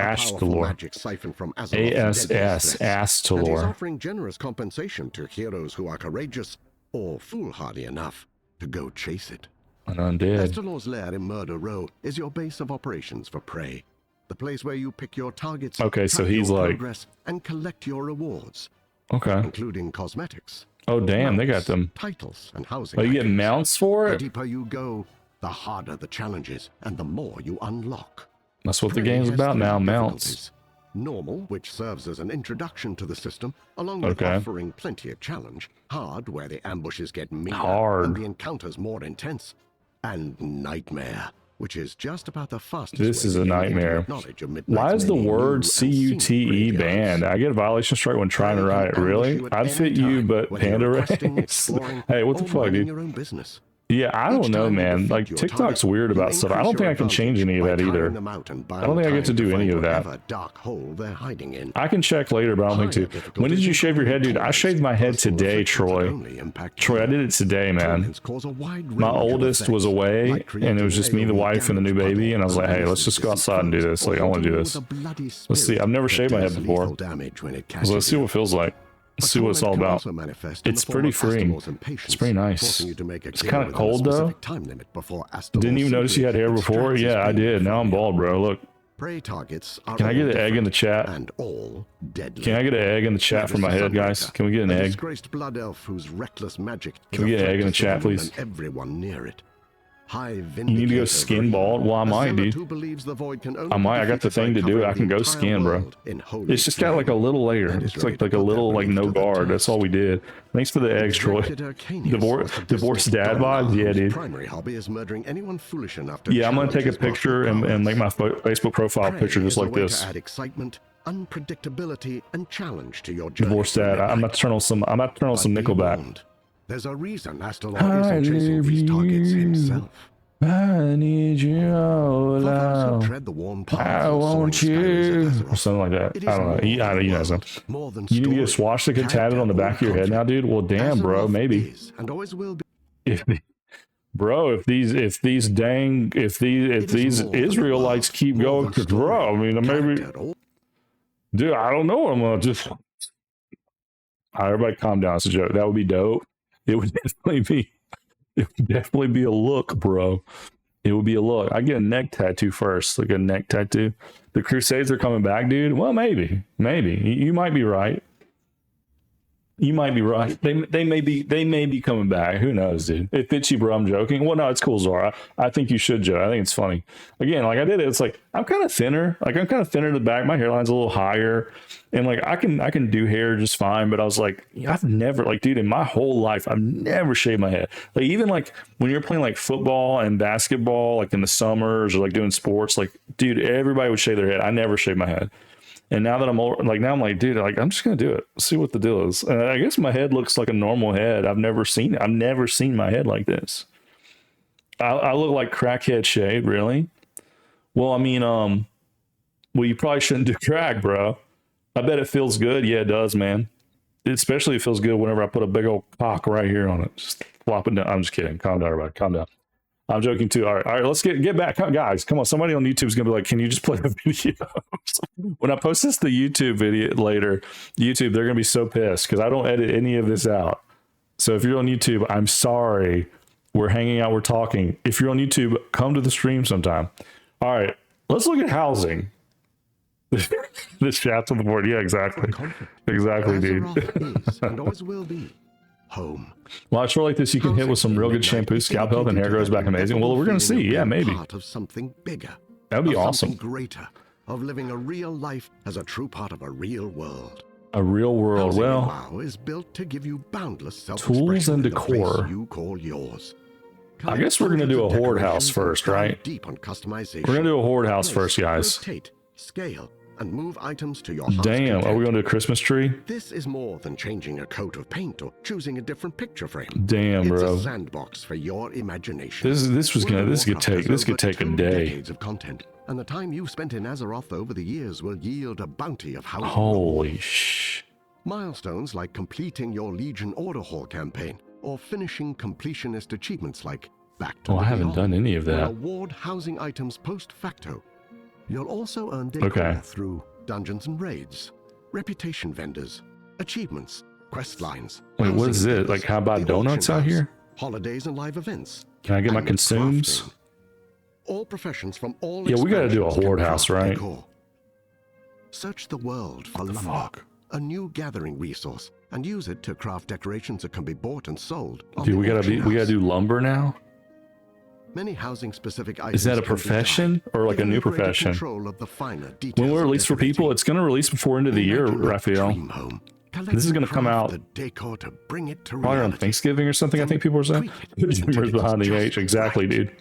Magic siphoned from Azeroth's deadly ASS, threats. And he's Astalor. offering generous compensation to heroes who are courageous or foolhardy enough to go chase it. An undead. Astalor's lair in Murder Row is your base of operations for Prey. The place where you pick your targets, Okay, so track he's your like, progress, and collect your rewards, okay. including cosmetics. Oh damn, they got mounts, them. titles and housing. Oh, you get items. mounts for The it? deeper you go, the harder the challenges, and the more you unlock. That's what the Prey game's has about three now, mounts. difficulties. Normal, which serves as an introduction to the system, along with Okay. offering plenty of challenge. Hard, where the ambushes get meaner Hard. and the encounters more intense. And Nightmare, which is just about the fastest This way is to a gain nightmare. intimate knowledge of Midnight's Why is the many new word and scenic CUTE graveyards. banned? I get a violation strike when trying to Prey can write. ambush Really? you at I'd any fit you, time, but whether Panda you're questing, Race. exploring, Hey, what the or fuck, minding dude? your own business. Yeah, I Each don't know, time you man. defeat Like your TikTok's target, weird you about stuff. I increase don't think your I can change any of advantage that by either. tiring them out and I don't think I buying get to time do find any of that. whatever dark hole they're hiding in. I can check later, but I don't think Higher to. difficulties When did you shave your head, dude? I include shaved my head personal today, afflictions that Troy. only impact Troy, I you. did it today, man. Torments cause a wide My range of oldest was effects, away, like and it was just me, the creating wife, and the new damage baby, and I was like, hey, let's puddle, just go outside and do unleashing this. Like, I want to do this. with a bloody Let's see. spirit I've never that shaved my head does before. lethal damage when it So catches let's see you. what it feels like. Let's see what it's all about. It's pretty freeing. It's pretty nice. It's kind of cold, though. Didn't even notice you had hair before? Yeah, I did. Now I'm bald, bro. Look. Prey targets are Can I get all an egg in the different chat? and all deadly. Can I get an egg in the chat for my head, guys? Can we get an A egg? disgraced blood elf whose reckless magic Can we get an egg in the chat, please? Everyone near it. High You need to go skin bald? Well, I might, dude. I might. I got the thing to do it. I can go skin, bro. It's just got like a little layer. It's like a little like no guard. That's all we did. Thanks for the eggs, Troy. Divorced dad vibes? Yeah, dude. Primary hobby is murdering anyone foolish enough to Yeah, I'm gonna take a challenge his picture lofty and make my powers. Facebook profile Prey picture just is a like way this. to add excitement, unpredictability, and challenge to your journey. Divorced dad. I'm about to turn on some. I'm about to turn on some But be Nickelback. warned, there's a reason Astalor I isn't chasing love these targets you. himself. I need you all For those who alone. tread the warm paths I of want soaring you. skyways of Or Azeroth, something like it that. is I don't know. more You than know world, something. more than You need to get a story, swastika tatted character, on the or back of your head now, conflict. dude. Well, damn, bro. Azeroth Maybe. is and always will be. If bro, if these Israelites keep going, bro, I mean, maybe, Character, or dude, I don't know. I'm gonna just. All right, everybody, calm down. It's a joke. That would be dope. It would definitely be. It would definitely be a look, bro. It would be a look. I get a neck tattoo first, like a neck tattoo. The Crusades are coming back, dude. Well, maybe. You might be right. You might be right. They may be coming back. Who knows, dude? It fits you, bro. I'm joking. Well, no, it's cool, Zora. I think you should joke. I think it's funny. Again, like I did it. It's like I'm kind of thinner. Like I'm kind of thinner in the back. My hairline's a little higher, and like I can do hair just fine. But I was like, I've never like, dude, in my whole life, I've never shaved my head. Like even like when you're playing like football and basketball, like in the summers or like doing sports, like dude, everybody would shave their head. I never shaved my head. And now that I'm old, like now I'm like, dude, like I'm just gonna do it. See what the deal is. And I guess my head looks like a normal head. I've never seen my head like this. I look like crackhead shade, really. Well, I mean, well, you probably shouldn't do crack, bro. I bet it feels good. Yeah, it does, man. especially it feels good whenever I put a big old cock right here on it. Just flop it down. I'm just kidding. Calm down, everybody. Calm down. I'm joking too. All right. Let's get back, guys. Come on. Somebody on YouTube is gonna be like, "Can you just play the video?" When I post this the YouTube video later, YouTube, they're gonna be so pissed because I don't edit any of this out. So if you're on YouTube, I'm sorry. We're hanging out. We're talking. If you're on YouTube, come to the stream sometime. All right. Let's look at housing. This chat's on the board. Yeah, exactly. Exactly, dude. Is and always will be home. Well, I sure like this. You can hit with some real good shampoo, scalp health, and hair grows back amazing. Well, we're going to see. Yeah, maybe. Part of something bigger. That would be awesome. Something greater. Of living a real life as a true part of a real world. A real world. Housing Well, WoW is built to give you boundless tools and self-expression in the decor. place you call yours. I guess we're going to do a horde house first, right? Deep on customization. We're going to do a horde house Place, first, guys. Rotate, scale, and move items to your heart's Damn. Are content. we going to do a Christmas tree? This is more than changing a coat of paint or choosing a different picture frame. Damn, It's bro. a sandbox for your imagination. This could Warcraft take has over a 2 day. decades of content, and the time you've spent in Azeroth over the years will yield a bounty of housing Holy rewards. sh! Milestones like completing your Legion Order Hall campaign or finishing completionist achievements like Back to Oh, the I haven't Beyond done any of will that. award housing items post facto. You'll also earn decor Okay. through dungeons and raids, reputation vendors, achievements, quest lines. Wait, what housing is it? deals, Like, how about the donuts auction out house, here? holidays and live events. Can I get my and consumes? crafting. All professions from all Yeah, we gotta do a expansions can horde house, craft right? decor. Search the world for What the lumber, fuck? a new gathering resource, and use it to craft decorations that can be bought and sold. on Dude, the we auction gotta house. do lumber now. Many housing-specific items Is that a can be profession dyed, or like a giving new you greater profession? control of the finer When details we're of released for people, decorating. it's going to release before end of the year, Imagine a Raphael. dream home. This is going to come Craft out the decor to bring it to probably on reality. Thanksgiving or something. I think people are saying. Tweak it until Dreamers it's behind the just H. Exactly, right. dude.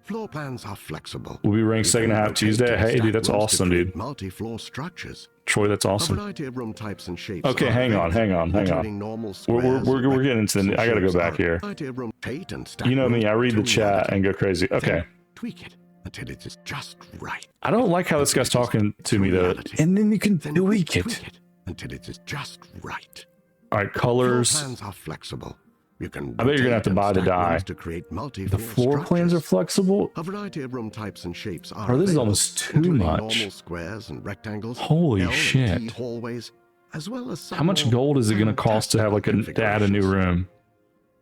Floor plans are flexible. We'll be You ranked second can half rotate Tuesday. and Hey, stack dude, that's rooms to awesome, create dude. Multi-floor structures. Troy, that's A awesome. variety of room types and shapes. Okay, are hang on. available, including normal We're squares, we're getting into the. I got to go shapes back are here. a variety of room rotate and stack You know me. rooms I read to the chat reality. and go crazy. Then Okay. tweak it until it is just right. I don't like how this guy's talking to me though. And then you can Then tweak it. tweak it until it is just right. All right, Floor colors. plans are flexible. You can I bet you're gonna have to rotate buy and the stack die. rooms to create The multi-floor floor plans are structures. flexible. A variety of room types and shapes are Bro, this is available, almost too including much. normal squares and rectangles, Holy L and shit. T hallways, as well as some How much more gold is it going to cost to have like fantastical to add a new configurations. room?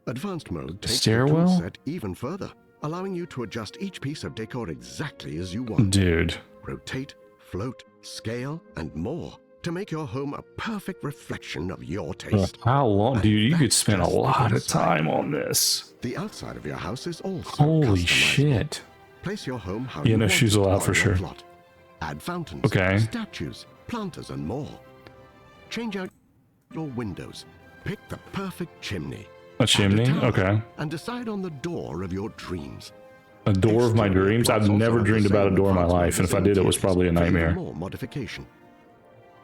Advanced mode takes Stairwell? the tool set even further, allowing you to adjust each piece of decor exactly as you want. Dude. Rotate, float, scale, and more to make your home a perfect reflection of your taste. How long? And Dude, you could that's spend a just the lot of inside. time on this. The outside of your house is also Holy customizable. shit. Place your home how Yeah, you no want shoes it allowed on for your sure. plot. Add fountains, Okay. statues, planters, and more. Change out your windows. Pick the perfect chimney. A chimney? Add a tower, Okay. And decide on the door of your dreams. A door of my Exterior dreams? I've plots also never have the dreamed about a same door in my advanced life, and if I magazine did, it was tiers probably a for even nightmare. more modification.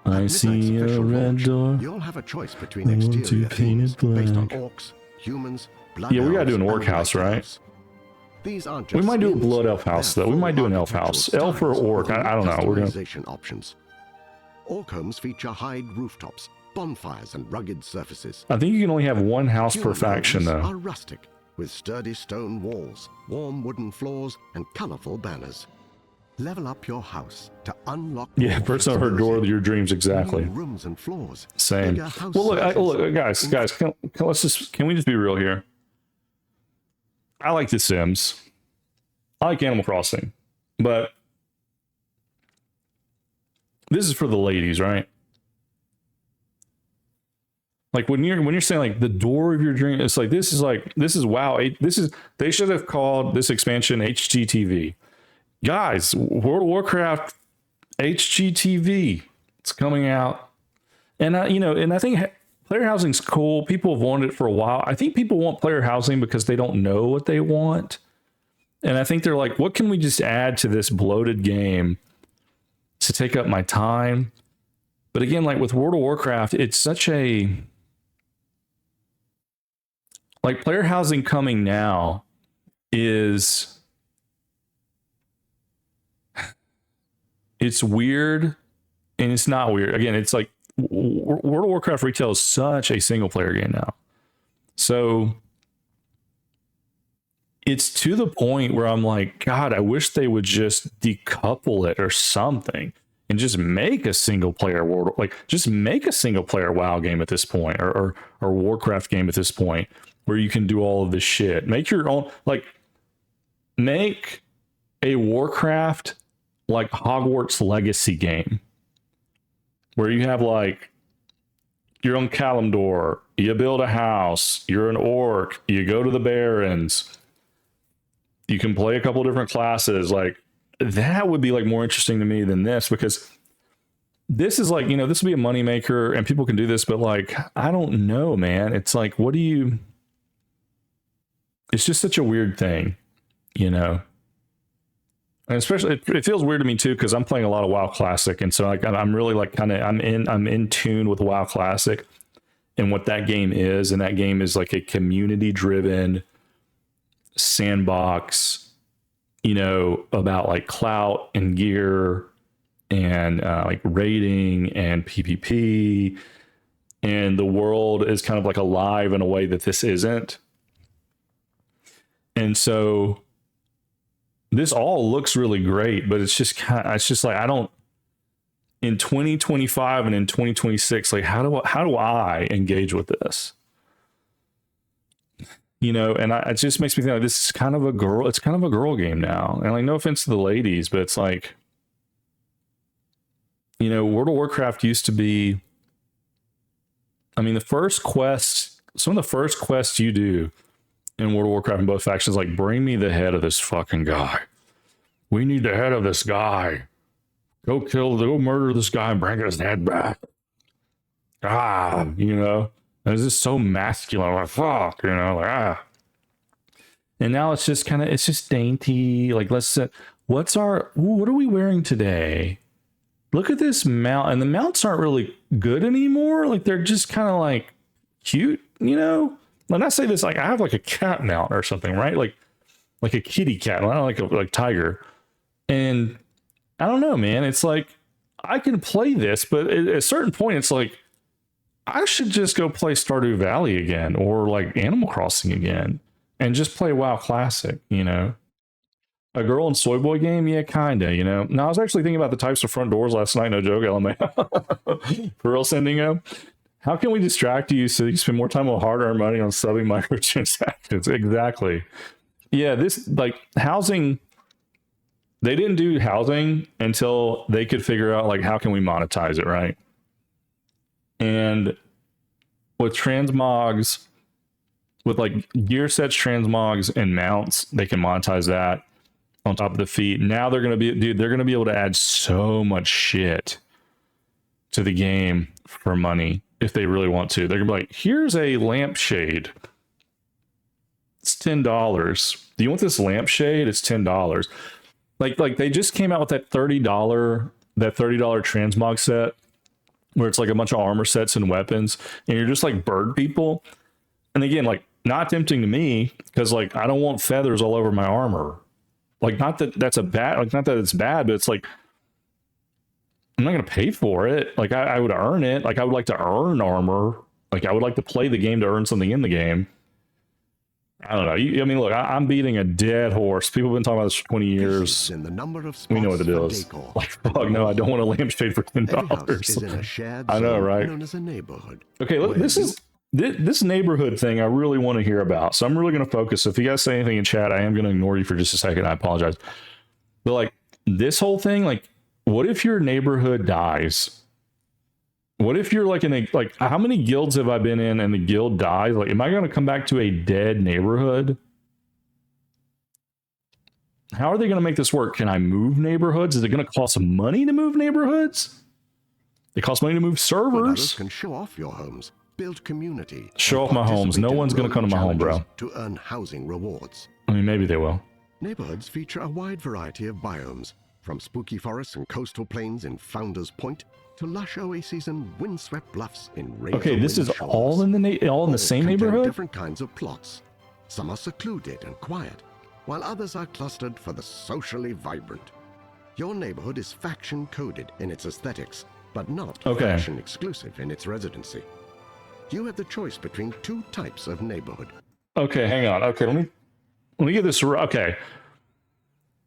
I At see Midnight's a official red launch, door. You'll have a choice between I want to exterior paint it themes based on black. orcs, humans, blood Yeah, we gotta do elves, an orc and house, night right? elves. These aren't We just might do a skins, blood elf house, they're though. We full might do an elf architectural house. Elf or styles orc? with I don't know. We're gonna. customization options. Orc homes feature hide rooftops, bonfires, and rugged surfaces. I think you can only have one house per Human faction, homes though. are rustic, with sturdy stone walls, warm wooden floors, and colorful banners. Level up your house to unlock Yeah, more person of her door of flexibility. your dreams, exactly. New rooms and floors. Same. bigger house Well, look, sizes, look, guys, can we just be real here? I like The Sims. I like Animal Crossing, but this is for the ladies, right? Like when you're saying like the door of your dream, it's like this is WoW. They should have called this expansion HGTV. Guys, World of Warcraft HGTV. It's coming out, and I think player housing's cool. People have wanted it for a while. I think people want player housing because they don't know what they want, and I think they're like, what can we just add to this bloated game to take up my time? But again, like with World of Warcraft, it's such a like player housing coming now is it's weird and it's not weird. Again, it's like World of Warcraft retail is such a single player game now. So it's to the point where I'm like, God, I wish they would just decouple it or something and just make a single player world, like just make a single player WoW game at this point, or Warcraft game at this point, where you can do all of this shit. Make your own, like, make a Warcraft like Hogwarts Legacy game where you have like your own Kalimdor, you build a house, you're an orc, you go to the Barrens, you can play a couple different classes. Like, that would be like more interesting to me than this, because this is like, you know, this would be a moneymaker and people can do this, but like, I don't know, man. It's like, what do you, it's just such a weird thing, you know? And especially, it feels weird to me too, because I'm playing a lot of WoW Classic, and so like I'm really like kind of I'm in tune with WoW Classic and what that game is, and that game is like a community driven sandbox, you know, about like clout and gear and like raiding and PvP, and the world is kind of like alive in a way that this isn't, and so this all looks really great, but it's just like, I don't, in 2025 and in 2026, like how do I engage with this? You know, and it just makes me think like this is kind of a girl, it's kind of a girl game now. And like, no offense to the ladies, but it's like, you know, World of Warcraft used to be, I mean, the first quest, some of the first quests you do in World of Warcraft in both factions, like, bring me the head of this fucking guy. We need the head of this guy. Go murder this guy and bring his head back. You know, and it's just so masculine, like, fuck, you know, like, And now it's just kind of, it's just dainty. Like, let's set, what are we wearing today? Look at this mount, and the mounts aren't really good anymore. Like, they're just kind of like cute, you know? When I say this, like, I have like a cat mount or something, right? Like a kitty cat, I don't like tiger. And I don't know, man. It's like, I can play this, but at a certain point, it's like, I should just go play Stardew Valley again, or like Animal Crossing again, and just play WoW Classic, you know? A girl and soy boy game? Yeah, kinda, you know? Now, I was actually thinking about the types of front doors last night, no joke, LMA. For real, Sendingo? How can we distract you so you spend more time on hard-earned money on subbing microtransactions? Exactly. Yeah, this, like, housing, they didn't do housing until they could figure out, like, how can we monetize it, right? And with transmogs, with, like, gear sets, transmogs, and mounts, they can monetize that on top of the feet. Now they're going to be, dude, they're going to be able to add so much shit to the game for money. If they really want to, they're gonna be like, here's a lampshade. It's $10. Do you want this lampshade? It's $10. Like they just came out with that $30 transmog set where it's like a bunch of armor sets and weapons, and you're just like bird people. And again, like, not tempting to me, because like, I don't want feathers all over my armor. Like, not that that's a bad, like, not that it's bad, but it's like, I'm not going to pay for it. Like, I would earn it. Like, I would like to earn armor. Like, I would like to play the game to earn something in the game. I don't know. I mean, look, I'm beating a dead horse. People have been talking about this for 20 years. In the number of we know what it is. Like, fuck no, I don't want a lampshade for $10. I know, right? Known as a neighborhood. Okay, look, this neighborhood thing I really want to hear about. So I'm really going to focus. So if you guys say anything in chat, I am going to ignore you for just a second. I apologize. But like, this whole thing, like, what if your neighborhood dies? What if you're like in a, like, how many guilds have I been in and the guild dies? Like, am I going to come back to a dead neighborhood? How are they going to make this work? Can I move neighborhoods? Is it going to cost money to move neighborhoods? It costs money to move servers. Others can show off your homes, build community. Show off my homes. No one's going to come to my home, bro. To earn housing rewards. I mean, maybe they will. Neighborhoods feature a wide variety of biomes, from spooky forests and coastal plains in Founders Point to lush oases and windswept bluffs in Okay, this is shores. all in the same neighborhood? Different kinds of plots. Some are secluded and quiet, while others are clustered for the socially vibrant. Your neighborhood is faction coded in its aesthetics, but not Okay. fashion exclusive in its residency. You have the choice between two types of neighborhood. Okay, hang on. Okay, let me get this right. Okay.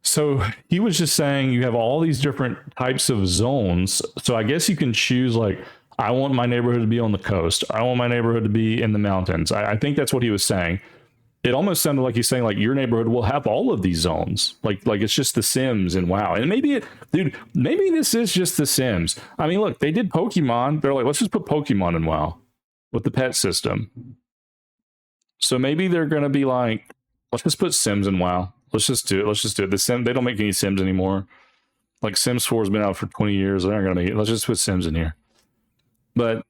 So he was just saying you have all these different types of zones. So I guess you can choose, like, I want my neighborhood to be on the coast. I want my neighborhood to be in the mountains. I think that's what he was saying. It almost sounded like he's saying, like, your neighborhood will have all of these zones. Like it's just The Sims and WoW. And maybe maybe this is just The Sims. I mean, look, they did Pokemon. They're like, let's just put Pokemon in WoW with the pet system. So maybe they're going to be like, let's just put Sims in WoW. Let's just do it. The Sim, they don't make any Sims anymore. Like, Sims 4 has been out for 20 years. They're not going to make it. Let's just put Sims in here. But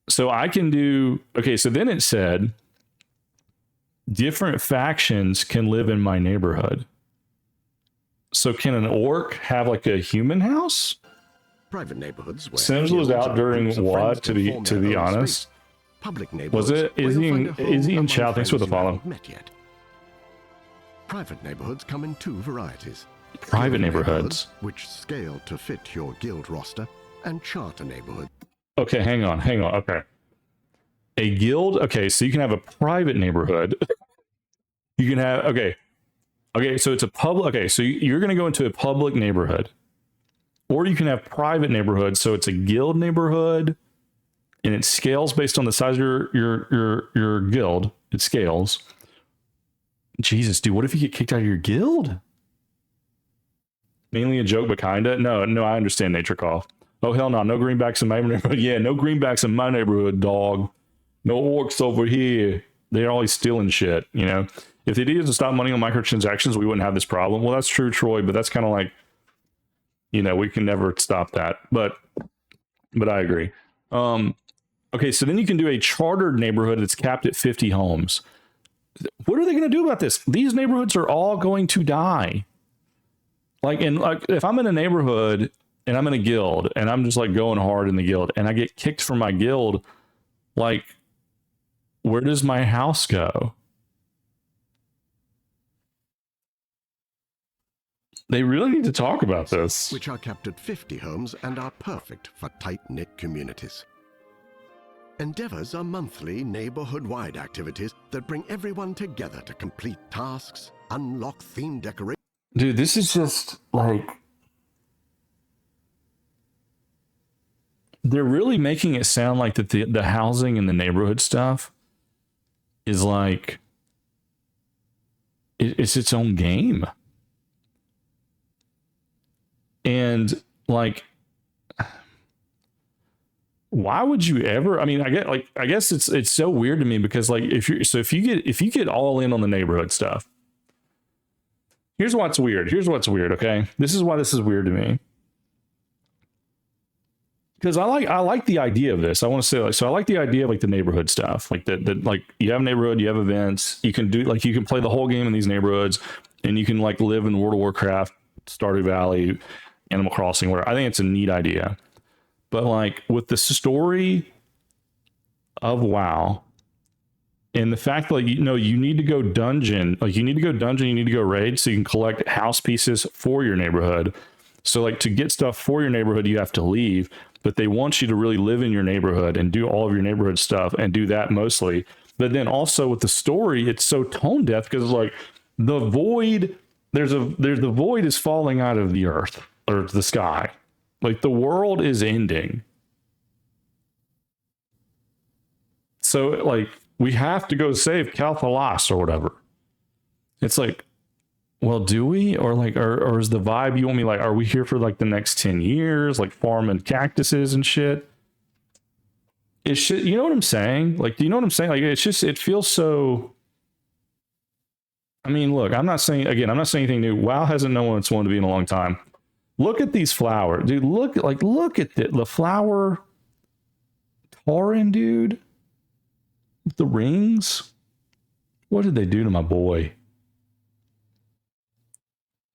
so I can do, okay, so then it said different factions can live in my neighborhood. So can an orc have like a human house? Private neighborhoods where Sims was out during what, to be honest? Public neighborhoods. Was it? Is he in chat? Thanks for the follow. Met yet. Private neighborhoods come in two varieties. Private Guild neighborhoods, which scale to fit your guild roster, and charter neighborhood. Okay, hang on. Okay. A guild, okay, so you can have a private neighborhood. You can have, okay, so it's a public, okay, so you're going to go into a public neighborhood. Or you can have private neighborhoods, so it's a guild neighborhood, and it scales based on the size of your guild. It scales. Jesus, dude, what if you get kicked out of your guild? Mainly a joke, but kinda. No, I understand Nature Call. Oh, hell no, no greenbacks in my neighborhood. Yeah, no greenbacks in my neighborhood, dog. No orcs over here. They're always stealing shit, you know? If they needed to stop money on microtransactions, we wouldn't have this problem. Well, that's true, Troy, but that's kind of like, you know, we can never stop that. But I agree. Okay, so then you can do a chartered neighborhood that's capped at 50 homes. What are they going to do about this? These neighborhoods are all going to die. Like, if I'm in a neighborhood and I'm in a guild and I'm just like going hard in the guild and I get kicked from my guild, like, where does my house go? They really need to talk about this. Which are capped at 50 homes and are perfect for tight-knit communities. Endeavors are monthly neighborhood-wide activities that bring everyone together to complete tasks, unlock theme decorations. Dude, this is just like, they're really making it sound like that the housing and the neighborhood stuff is like, it's its own game. And like, why would you ever? I mean, I guess it's so weird to me because, like, if you get all in on the neighborhood stuff, here's what's weird. Okay, this is why this is weird to me. Because I like the idea of this. I want to say, like, so I like the idea of like the neighborhood stuff, like that like you have a neighborhood, you have events, you can do, like, you can play the whole game in these neighborhoods, and you can like live in World of Warcraft, Stardew Valley, Animal Crossing, where I think it's a neat idea. But like with the story of WoW and the fact that, like, you know, you need to go dungeon, you need to go raid so you can collect house pieces for your neighborhood. So like to get stuff for your neighborhood, you have to leave, but they want you to really live in your neighborhood and do all of your neighborhood stuff and do that mostly. But then also with the story, it's so tone deaf because like the void, the void is falling out of the earth or the sky. Like the world is ending. So like we have to go save Calthalas or whatever. It's like, well, do we? Or like, or is the vibe you want me like, are we here for like the next 10 years, like farming cactuses and shit? It's shit, you know what I'm saying? Like, do you know what I'm saying? Like, it's just, it feels so. I mean, look, I'm not saying anything new. WoW hasn't known what it's wanted to be in a long time. Look at these flowers, dude. Look at the flower Tauren, dude. With the rings. What did they do to my boy?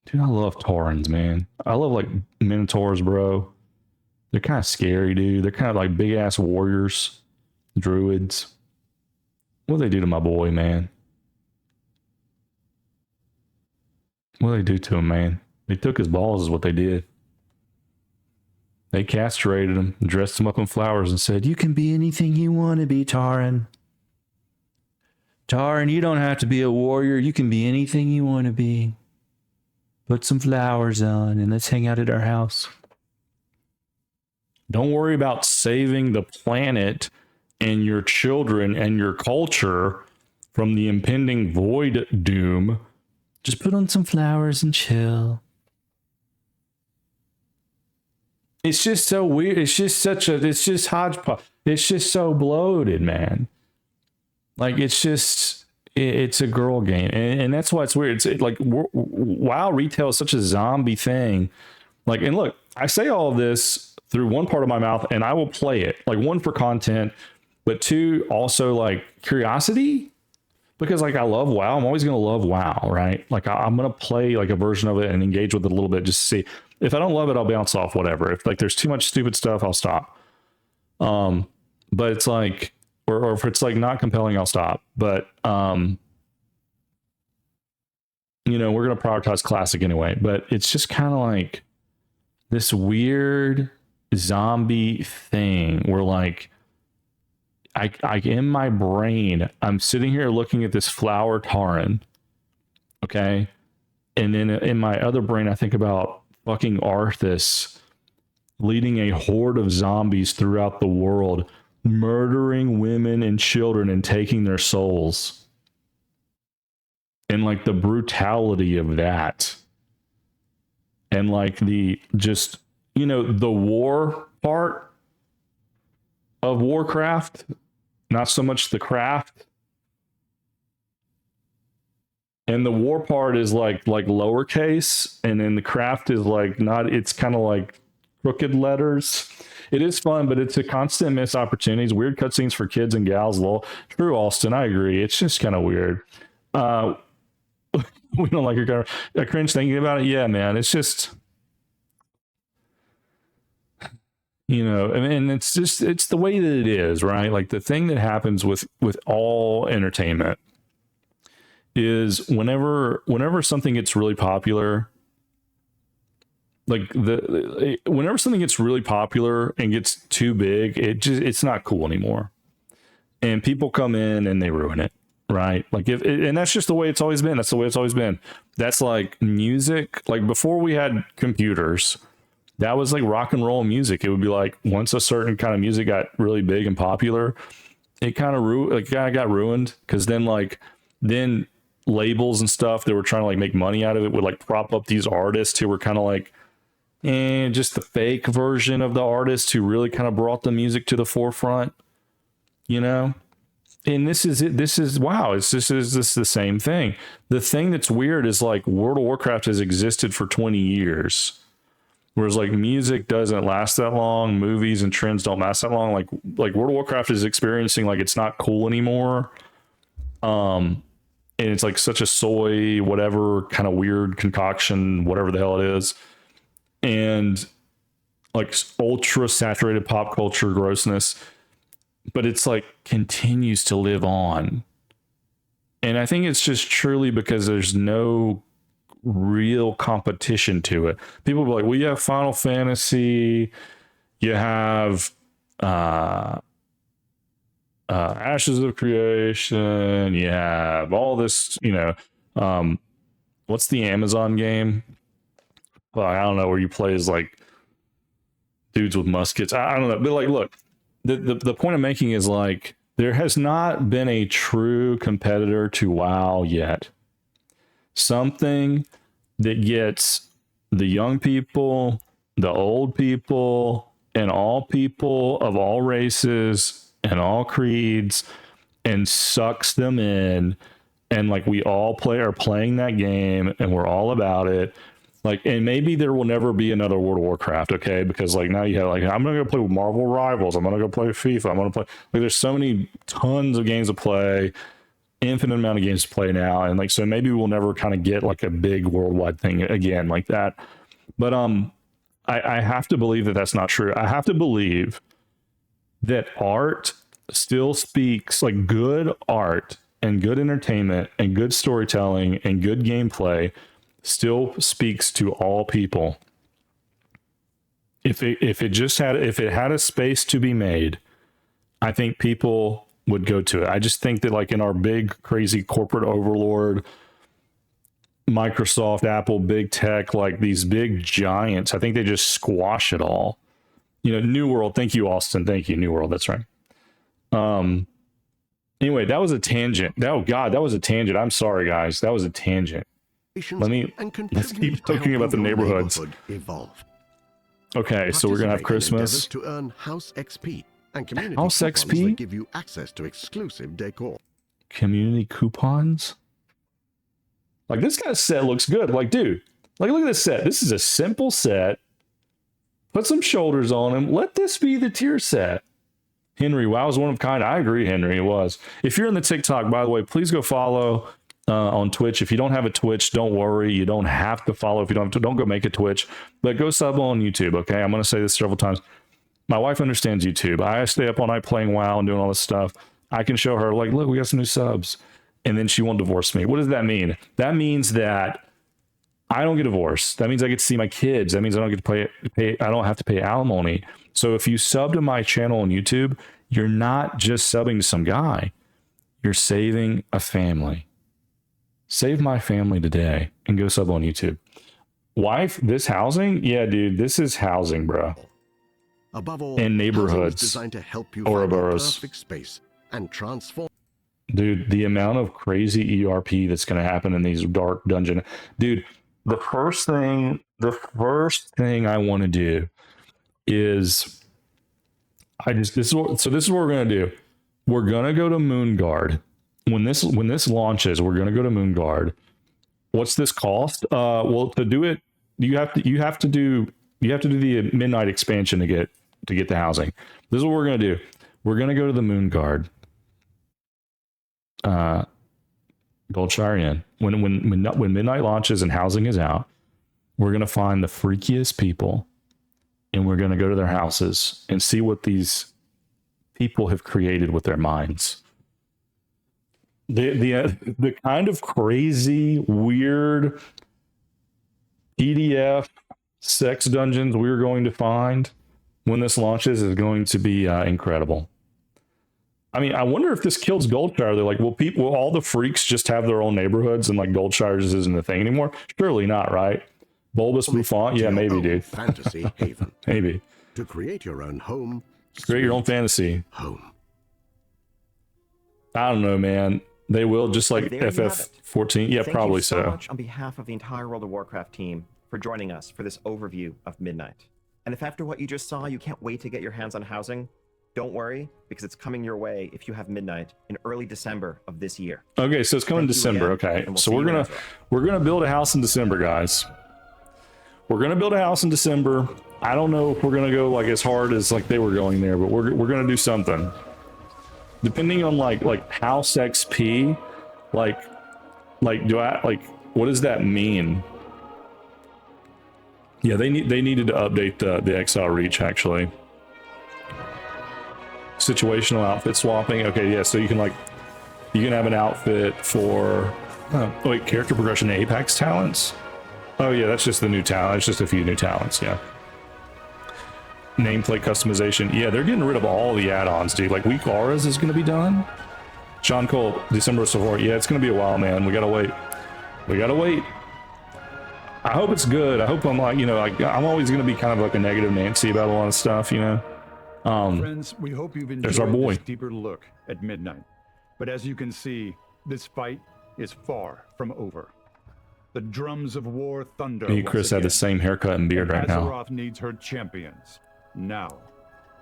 Dude, I love Taurens, man. I love like Minotaurs, bro. They're kind of scary, dude. They're kind of like big ass warriors, druids. What did they do to my boy, man? What did they do to him, man? They took his balls is what they did. They castrated him, dressed him up in flowers, and said, "You can be anything you want to be, Taran. Taran, you don't have to be a warrior. You can be anything you want to be. Put some flowers on and let's hang out at our house. Don't worry about saving the planet and your children and your culture from the impending void doom. Just put on some flowers and chill." It's just so weird. It's just hodgepodge. It's just so bloated, man. Like, it's a girl game. And that's why it's weird. It's like, WoW retail is such a zombie thing. Like, and look, I say all of this through one part of my mouth, and I will play it. Like, one, for content, but two, also like curiosity. Because like, I love WoW. I'm always going to love WoW, right? Like, I'm going to play like a version of it and engage with it a little bit just to see. If I don't love it, I'll bounce off, whatever. If like there's too much stupid stuff, I'll stop. But it's like, or if it's like not compelling, I'll stop. But we're gonna prioritize classic anyway. But it's just kind of like this weird zombie thing where like I in my brain, I'm sitting here looking at this flower Taran, okay, and then in my other brain, I think about fucking Arthas leading a horde of zombies throughout the world, murdering women and children and taking their souls. And like the brutality of that. And like the just, the war part of Warcraft, not so much the craft. And the war part is like lowercase, and then the craft is like not, it's kind of like crooked letters. It is fun, but it's a constant missed opportunities, weird cutscenes for kids and gals. Lol. True, Austin, I agree. It's just kind of weird. We don't like your car. I cringe thinking about it. Yeah, man. It's just, and it's just, it's the way that it is, right? Like the thing that happens with all entertainment is whenever something gets really popular, like whenever something gets really popular and gets too big, it's not cool anymore, and people come in and they ruin it, right? Like and that's just the way it's always been. That's the way it's always been. That's like music. Like before we had computers, that was like rock and roll music. It would be like once a certain kind of music got really big and popular, it kind of got ruined, because then labels and stuff that were trying to like make money out of it would like prop up these artists who were kind of like just the fake version of the artist who really kind of brought the music to the forefront, and this is it. This is wow. This is the same thing. The thing that's weird is like World of Warcraft has existed for 20 years, whereas like music doesn't last that long. Movies and trends don't last that long. Like World of Warcraft is experiencing like it's not cool anymore. And it's like such a soy, whatever kind of weird concoction, whatever the hell it is. And like ultra saturated pop culture grossness, but it's like continues to live on. And I think it's just truly because there's no real competition to it. People will be like, well, you have Final Fantasy, you have Ashes of Creation, you have all this, what's the Amazon game? Well, I don't know, where you play as like dudes with muskets. I don't know, but like, look, the point I'm making is like there has not been a true competitor to WoW yet. Something that gets the young people, the old people, and all people of all races and all creeds, and sucks them in, and like we all are playing that game, and we're all about it. Like, and maybe there will never be another World of Warcraft, okay? Because like now you have like, I'm gonna go play with Marvel Rivals, I'm gonna go play FIFA, I'm gonna play, like there's so many tons of games to play, infinite amount of games to play now, and like so maybe we'll never kind of get like a big worldwide thing again like that. But I have to believe that that's not true. I have to believe that art still speaks, like good art and good entertainment and good storytelling and good gameplay still speaks to all people. if it had a space to be made, I think people would go to it. I just think that like in our big crazy corporate overlord, Microsoft, Apple, big tech, like these big giants, I think they just squash it all. You know, New World. Thank you, Austin. Thank you, New World. That's right. Anyway, that was a tangent. Oh God, that was a tangent. I'm sorry, guys. That was a tangent. Let's keep talking about the neighborhoods. Evolve. Okay, so we're gonna have Christmas. To earn House XP and community House coupons XP? that give you access to exclusive decor. Community coupons. Like this kind of set looks good. Like, dude, like look at this set. This is a simple set. Put some shoulders on him. Let this be the tier set. Henry, wow, was one of a kind. I agree, Henry. It was. If you're in the TikTok, by the way, please go follow on Twitch. If you don't have a Twitch, don't worry. You don't have to follow. If you don't have to, don't go make a Twitch, but go sub on YouTube. Okay, I'm going to say this several times. My wife understands YouTube. I stay up all night playing WoW and doing all this stuff. I can show her like, look, we got some new subs, and then she won't divorce me. What does that mean? That means that I don't get divorced. That means I get to see my kids. That means I don't get to pay. I don't have to pay alimony. So if you sub to my channel on YouTube, you're not just subbing to some guy. You're saving a family. Save my family today and go sub on YouTube. Wife, this housing? Yeah, dude, this is housing, bro. Above all, in neighborhoods, designed to help you Ouroboros. find the perfect space and transform. Dude, the amount of crazy ERP that's going to happen in these dark dungeon. Dude, the first thing I want to do is this is what we're going to do. We're going to go to Moonguard. When this launches, we're going to go to Moonguard. What's this cost? Well, to do it, you have to do the midnight expansion to get the housing. This is what we're going to do. We're going to go to the Moonguard. Goldshire Inn. When midnight launches and housing is out, we're going to find the freakiest people and we're going to go to their houses and see what these people have created with their minds. The kind of crazy, weird PDF sex dungeons we're going to find when this launches is going to be incredible. I mean, I wonder if this kills Goldshire. They're like, will all the freaks just have their own neighborhoods and like Goldshire just isn't a thing anymore? Surely not, right? Bulbous Bouffant? Yeah, maybe, dude. Fantasy haven. Maybe. To create your own home. Create your own fantasy. Home. I don't know, man. They will, just like FF14. Yeah, Thank probably you so so. much on behalf of the entire World of Warcraft team for joining us for this overview of Midnight. And if after what you just saw, you can't wait to get your hands on housing, don't worry, because it's coming your way if you have Midnight in early December of this year. Okay, so it's coming December. Okay, so we're gonna build a house in December, guys. We're gonna build a house in December. I don't know if we're gonna go like as hard as like they were going there, but we're gonna do something. Depending on like house XP, like what does that mean? Yeah, they needed to update the Exile Reach actually. Situational outfit swapping. Okay, yeah, so you can have an outfit for character progression and Apex talents. Oh yeah, that's just the new talent. It's just a few new talents, yeah. Nameplate customization. Yeah, they're getting rid of all the add-ons, dude. Like Weak Auras is going to be done. Sean Cole, December so far. Yeah, it's going to be a while, man. We got to wait. I hope it's good. I hope I'm I'm always going to be kind of like a negative Nancy about a lot of stuff, you know. Friends, we hope you've enjoyed there's our boy. This deeper look at Midnight. But as you can see, this fight is far from over. The drums of war thunder. Me and Chris have the same haircut and beard right now. Azeroth needs her champions now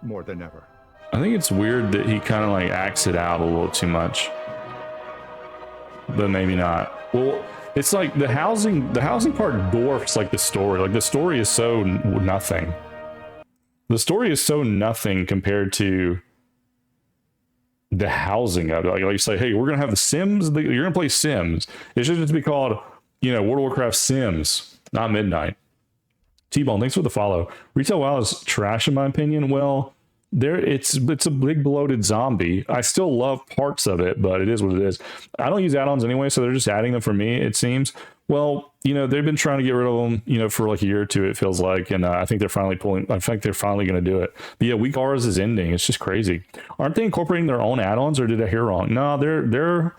more than ever. I think it's weird that he kind of like acts it out a little too much, but maybe not. Well, it's like the housing part dwarfs like the story. Like the story is so nothing. The story is so nothing compared to the housing of it. Like you say, hey, we're gonna have the Sims. You're gonna play Sims. It should just be called, World of Warcraft Sims, not Midnight. T-Bone, thanks for the follow. Retail WoW is trash in my opinion. Well, it's a big bloated zombie. I still love parts of it, but it is what it is. I don't use add-ons anyway, so they're just adding them for me, it seems. Well, they've been trying to get rid of them, for like a year or two, it feels like. And I think they're finally going to do it. But yeah, week hours is ending. It's just crazy. Aren't they incorporating their own add-ons, or did I hear wrong? No, they're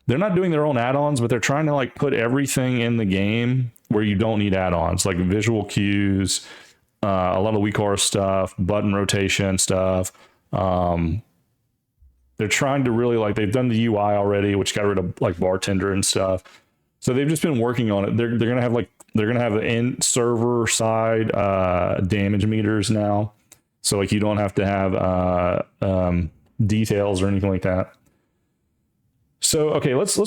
not doing their own add-ons, but they're trying to like put everything in the game where you don't need add-ons, like visual cues, a lot of weak hours stuff, button rotation stuff. They're trying to really they've done the UI already, which got rid of like bartender and stuff. So they've just been working on it. They're gonna have in server side damage meters now, so like you don't have to have details or anything like that. So okay, let's